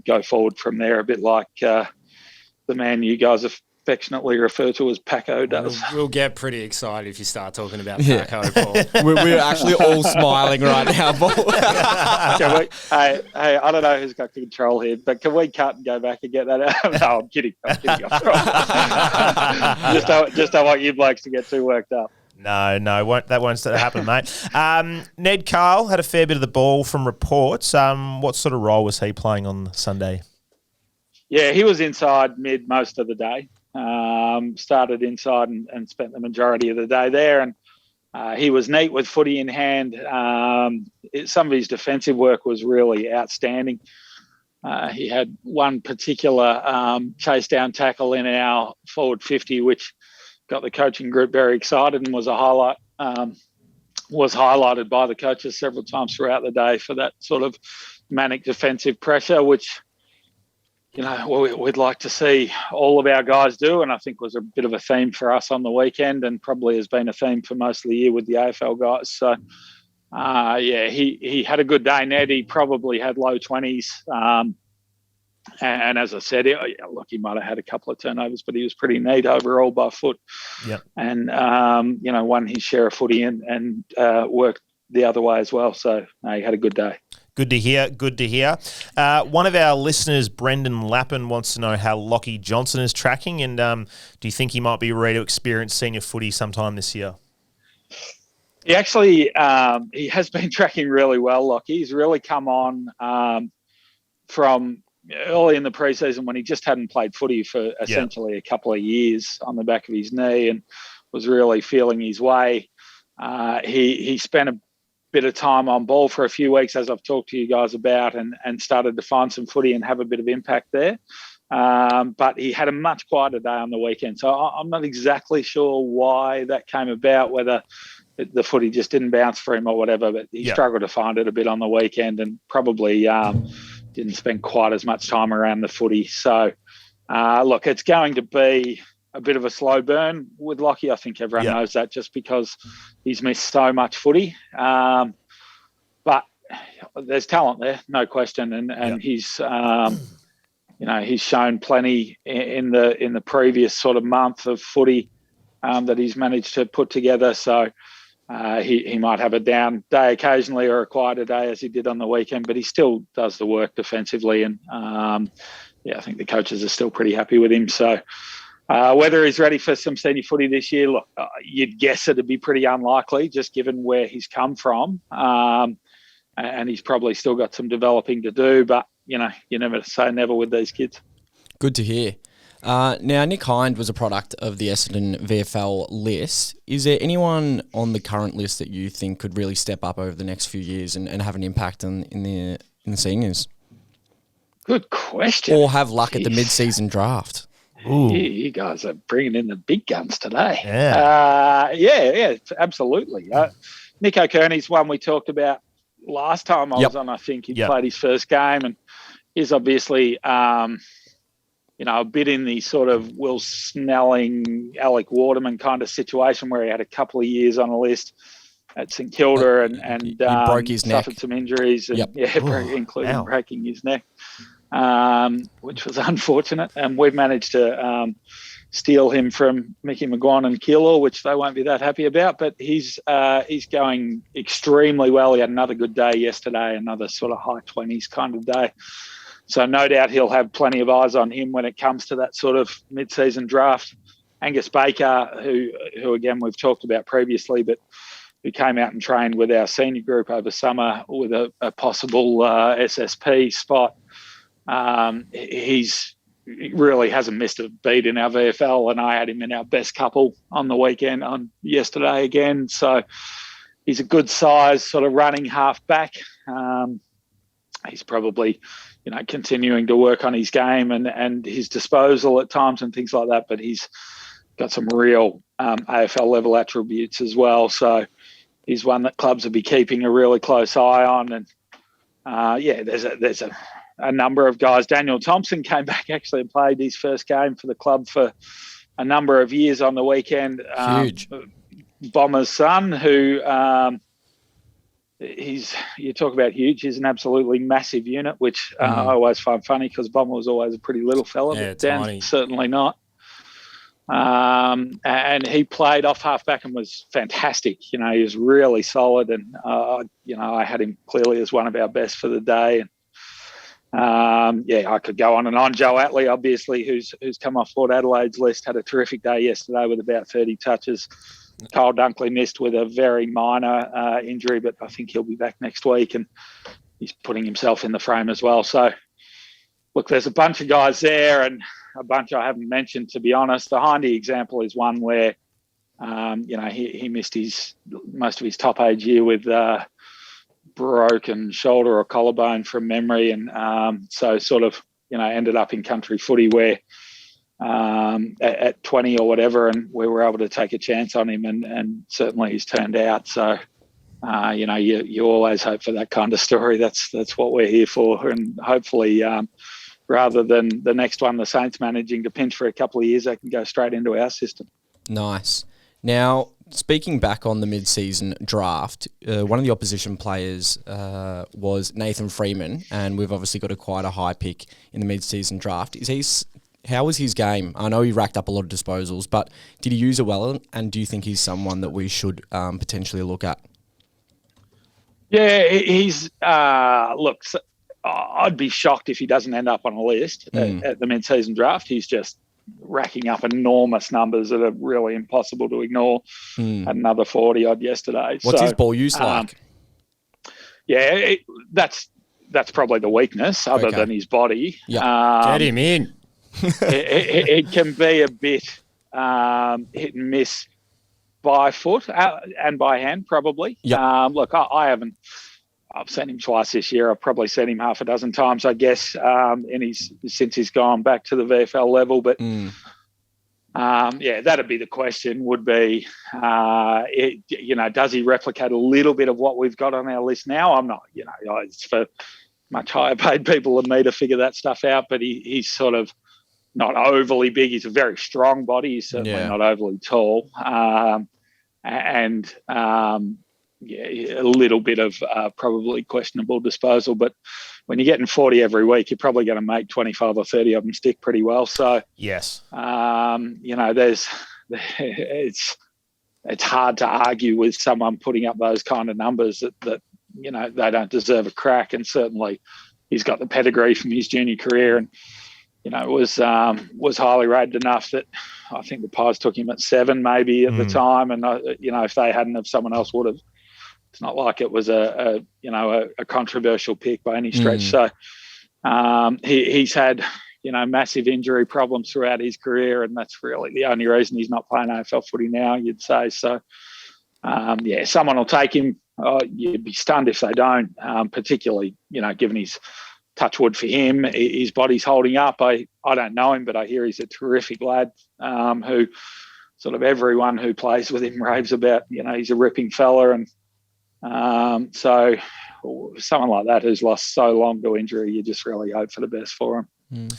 go forward from there, a bit like the man you guys affectionately refer to as Paco does. We'll get pretty excited if you start talking about Paco, Paul. We're actually all smiling right now, Paul. Hey, I don't know who's got control here, but can we cut and go back and get that out? No, I'm kidding. Just don't want you blokes to get too worked up. No, that won't happen, mate. Ned Carl had a fair bit of the ball from reports. What sort of role was he playing on Sunday? Yeah, he was inside mid most of the day. Started inside and spent the majority of the day there. And he was neat with footy in hand. Some of his defensive work was really outstanding. He had one particular chase down tackle in our forward 50, which got the coaching group very excited and was a highlight. Was highlighted by the coaches several times throughout the day for that sort of manic defensive pressure, which we'd like to see all of our guys do, and I think was a bit of a theme for us on the weekend, and probably has been a theme for most of the year with the AFL guys. So, he had a good day, Ned. He probably had low 20s. And as I said, he might have had a couple of turnovers, but he was pretty neat overall by foot. Yep. And, won his share of footy and worked the other way as well. So he had a good day. Good to hear. One of our listeners, Brendan Lappin, wants to know how Lockie Johnson is tracking, and do you think he might be ready to experience senior footy sometime this year? He actually he has been tracking really well, Lockie. He's really come on from early in the preseason when he just hadn't played footy for essentially a couple of years on the back of his knee and was really feeling his way. He spent a bit of time on ball for a few weeks, as I've talked to you guys about, and started to find some footy and have a bit of impact there. But he had a much quieter day on the weekend. So I'm not exactly sure why that came about, whether the footy just didn't bounce for him or whatever, but he struggled to find it a bit on the weekend and probably didn't spend quite as much time around the footy. So, look, it's going to be a bit of a slow burn with Lockie. I think everyone knows that just because he's missed so much footy. But there's talent there, no question. And he's, he's shown plenty in the previous sort of month of footy that he's managed to put together. So he might have a down day occasionally or a quieter day as he did on the weekend, but he still does the work defensively. And I think the coaches are still pretty happy with him. So, whether he's ready for some senior footy this year, look, you'd guess it'd be pretty unlikely just given where he's come from. And he's probably still got some developing to do, but, you never say never with these kids. Good to hear. Now, Nick Hind was a product of the Essendon VFL list. Is there anyone on the current list that you think could really step up over the next few years and have an impact in the seniors? Good question. Or have luck at the mid-season draft? You guys are bringing in the big guns today. Yeah. Absolutely. Nick O'Kearney's one we talked about last time I was on. I think he played his first game and is obviously, a bit in the sort of Will Snelling, Alec Waterman kind of situation where he had a couple of years on a list at St Kilda and broke his neck. Suffered some injuries, and including breaking his neck. Which was unfortunate, and we've managed to steal him from Mickey McGuan and Keilor, which they won't be that happy about. But he's going extremely well. He had another good day yesterday, another sort of high 20s kind of day. So no doubt he'll have plenty of eyes on him when it comes to that sort of mid-season draft. Angus Baker, who again we've talked about previously, but who came out and trained with our senior group over summer with a possible SSP spot. He really hasn't missed a beat in our VFL, and I had him in our best couple on the weekend on yesterday again. So he's a good size sort of running half back. He's probably, continuing to work on his game and his disposal at times and things like that, but he's got some real AFL level attributes as well. So he's one that clubs will be keeping a really close eye on. And there's a number of guys. Daniel Thompson came back actually and played his first game for the club for a number of years on the weekend. Huge. Bomber's son, who you talk about huge, he's an absolutely massive unit, which I always find funny because Bomber was always a pretty little fella, but Dan's certainly not. And he played off halfback and was fantastic. He was really solid, and I had him clearly as one of our best for the day. And I could go on and on. Joe Atley, obviously, who's come off Port Adelaide's list, had a terrific day yesterday with about 30 touches. Kyle Dunkley missed with a very minor injury, but I think he'll be back next week, and he's putting himself in the frame as well. So, look, there's a bunch of guys there and a bunch I haven't mentioned, to be honest. The Hindy example is one where, he missed most of his top age year with broken shoulder or collarbone from memory, and so sort of, ended up in country footy where at 20 or whatever, and we were able to take a chance on him, and certainly he's turned out. So, you always hope for that kind of story. That's what we're here for, and hopefully, rather than the next one, the Saints managing to pinch for a couple of years, they can go straight into our system. Nice. Now, speaking back on the mid-season draft, one of the opposition players was Nathan Freeman, and we've obviously got quite a high pick in the mid-season draft. How was his game? I know he racked up a lot of disposals, but did he use it well, and do you think he's someone that we should potentially look at? Yeah, he's look. I'd be shocked if he doesn't end up on a list at the mid-season draft. He's just racking up enormous numbers that are really impossible to ignore. Had another 40-odd yesterday. What's his ball use like? Yeah, that's probably the weakness, other than his body. Yep. Get him in. it can be a bit hit and miss by foot and by hand, probably. Yep. Look, I've seen him twice this year. I've probably seen him half a dozen times, I guess, since he's gone back to the VFL level. But that'd be the question. Would be, does he replicate a little bit of what we've got on our list now? I'm not. It's for much higher paid people than me to figure that stuff out. But he's sort of not overly big. He's a very strong body. He's certainly not overly tall. A little bit of probably questionable disposal, but when you're getting 40 every week, you're probably going to make 25 or 30 of them stick pretty well. So yes, it's hard to argue with someone putting up those kind of numbers that they don't deserve a crack. And certainly he's got the pedigree from his junior career, and was highly rated enough that I think the Pies took him at 7 maybe at the time, and if they hadn't, have someone else would have. It's not like it was a controversial pick by any stretch. So he's had massive injury problems throughout his career, and that's really the only reason he's not playing AFL footy now, you'd say. So someone will take him. You'd be stunned if they don't, particularly given his touch wood for him, his body's holding up. I don't know him, but I hear he's a terrific lad who sort of everyone who plays with him raves about. He's a ripping fella, and so someone like that who's lost so long to injury, you just really hope for the best for him.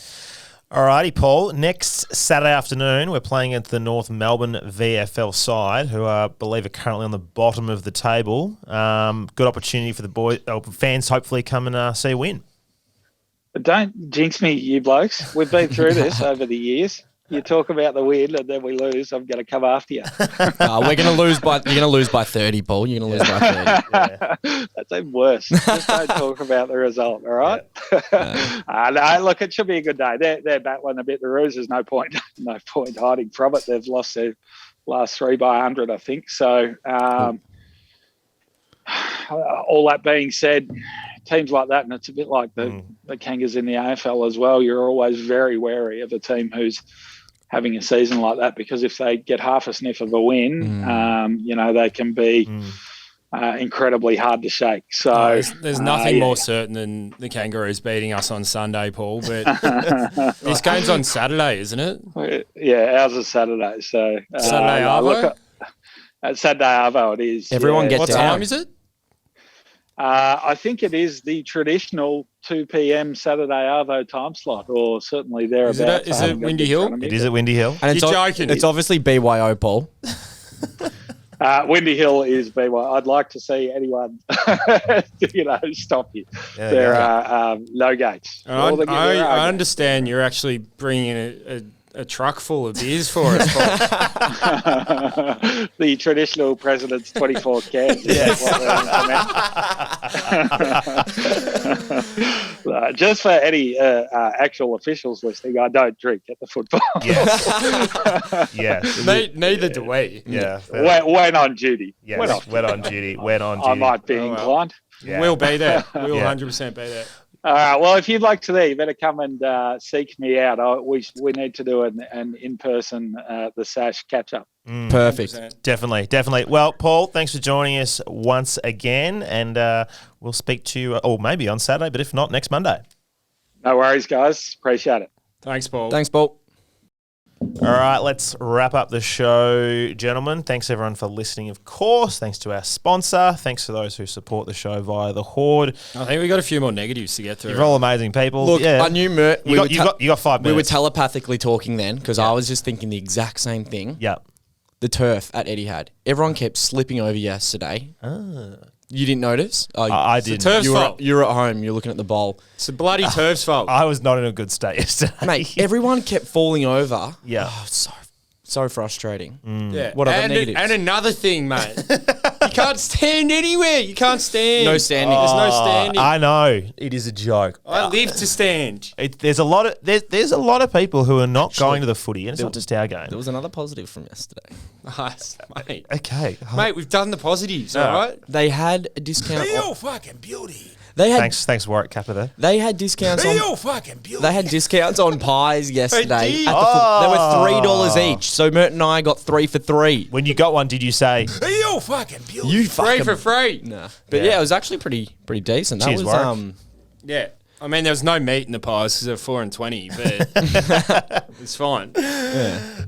All righty, Paul. Next Saturday afternoon, we're playing at the North Melbourne VFL side, who I believe are currently on the bottom of the table. Good opportunity for the fans, hopefully, come and see a win. But don't jinx me, you blokes. We've been through this over the years. You talk about the win and then we lose. I'm going to come after you. We're going to lose by. You're going to lose by 30, Paul. You're going to lose by 30. That's even worse. Just don't talk about the result. All right. No, look, it should be a good day. They're battling a bit. The Roos, there's no point hiding from it. They've lost their last 3 by 100, I think. So, all that being said, teams like that, and it's a bit like the Kangas in the AFL as well, you're always very wary of a team who's having a season like that, because if they get half a sniff of a win, they can be incredibly hard to shake. So there's nothing more certain than the Kangaroos beating us on Sunday, Paul, but this game's on Saturday, isn't it? Yeah, ours is Saturday. So Saturday Arvo? At Saturday Arvo it is. Everyone gets What time is it? I think it is the traditional 2 p.m. Saturday Arvo time slot, or certainly thereabouts. Is it Windy Hill? It is at Windy Hill. And You're joking. It's obviously BYO, Paul. Windy Hill is BYO. I'd like to see anyone, stop you. There are no gates. I understand you're actually bringing a truck full of beers for us, Paul. The traditional president's 24 cans. Yes. Just for any actual officials listening, I don't drink at the football. Yes. Yes. Neither do we. Yeah. When on duty. Yes. When When on duty. I might be inclined. Yeah. We'll be there. We'll Yeah. 100% be there. All right. Well, if you'd like to there, you better come and seek me out. We need to do an in-person the Sash catch-up. Perfect. 100%. Definitely. Well, Paul, thanks for joining us once again, and we'll speak to you, or maybe on Saturday, but if not, next Monday. No worries, guys. Appreciate it. Thanks, Paul. Thanks, Paul. All right, let's wrap up the show, gentlemen. Thanks, everyone, for listening, of course. Thanks to our sponsor. Thanks to those who support the show via the Horde. I think we got a few more negatives to get through. You're all amazing people. Look, yeah. I knew Mert. You got 5 We were minutes. telepathically talking then because I was just thinking the exact same thing. Yeah. The turf at Etihad. Everyone kept slipping over yesterday. You didn't notice? Oh, I It's the didn't. turf's you fault. were at home. You're looking at the bowl. It's a bloody turf's fault. I was not in a good state yesterday. Mate, everyone kept falling over. Yeah. Oh, so frustrating. Yeah. What other and negatives? And another thing, mate. You can't stand anywhere. You can't stand. No standing. There's no standing. I know. It is a joke. I live to stand. There's a lot of people who are not going to the footy, and it's not just our game. There was another positive from yesterday. Nice, mate. Okay. Mate, we've done the positives, all right? They had a discount. fucking beauty. They had Thanks, Warwick Capper there. They had discounts on. fucking beauty. They had discounts on pies yesterday. did? They were $3 each. So Mert and I got 3 for 3. When you got one, did you say, You fucking beauty. You Free fucking for free. nah. But Yeah. yeah, it was actually pretty decent. That Cheers, was Warwick. Yeah. I mean, there was no meat in the pies because they're 4 and 20, but it's fine.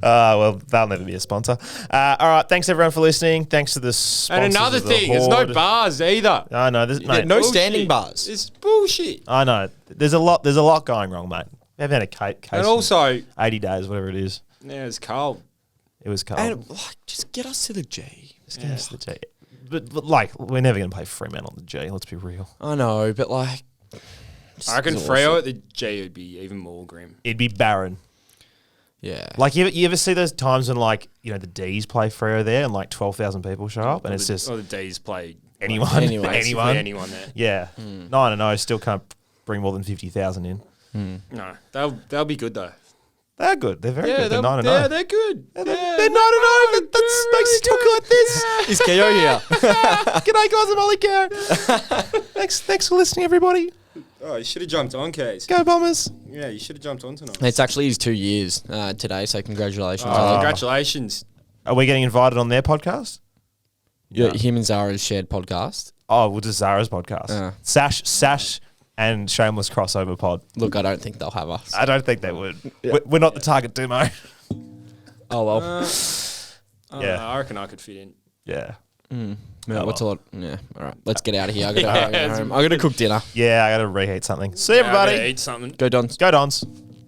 well, that'll never be a sponsor. All right. Thanks, everyone, for listening. Thanks to the sponsors. And another of the thing, there's no Horde. bars either. I know. There's, mate, no Bullshit. standing bars. It's bullshit. I know. There's a lot going wrong, mate. We haven't had a case And in also, 80 days, whatever it is. yeah, it's cold. It was cold. And like, just get us to the G. Just give us the G. But like, we're never going to play Fremantle on the G. Let's be real. I know, but like, I reckon it's Freo awesome. at the G would be even more grim. It'd be barren. Yeah. Like, you ever see those times when, like, you know, the D's play Freo there and like 12,000 people show up, and it's just Or the D's play anyone, Anyone. anyone. anyone there. Yeah, 9-0 still can't bring more than 50,000 in. No, they'll be good though. They're good. They're very Yeah, good. They're 9-0. yeah, they're good. They're Yeah, 9-0. That makes you talk like this. Is KO here? G'day, guys. I'm Ollie Cow. Thanks for listening, everybody. Oh, you should have jumped on, Case. Go Bombers. Yeah, you should have jumped on tonight. It's actually his 2 years today, so congratulations. Oh, congratulations. Are we getting invited on their podcast? Yeah, him and Zara's shared podcast. Oh, we'll do Zara's podcast. Sash and Shameless Crossover Pod. Look, I don't think they'll have us. I don't think they would. We're not the target demo. Oh well. Yeah. I reckon I could fit in. Yeah. Yeah, what's a lot? Yeah. All right. Let's get out of here. I gotta go home. I gotta cook dinner. Yeah, I got to reheat something. See you, everybody. Eat something. Go Dons. Go Dons.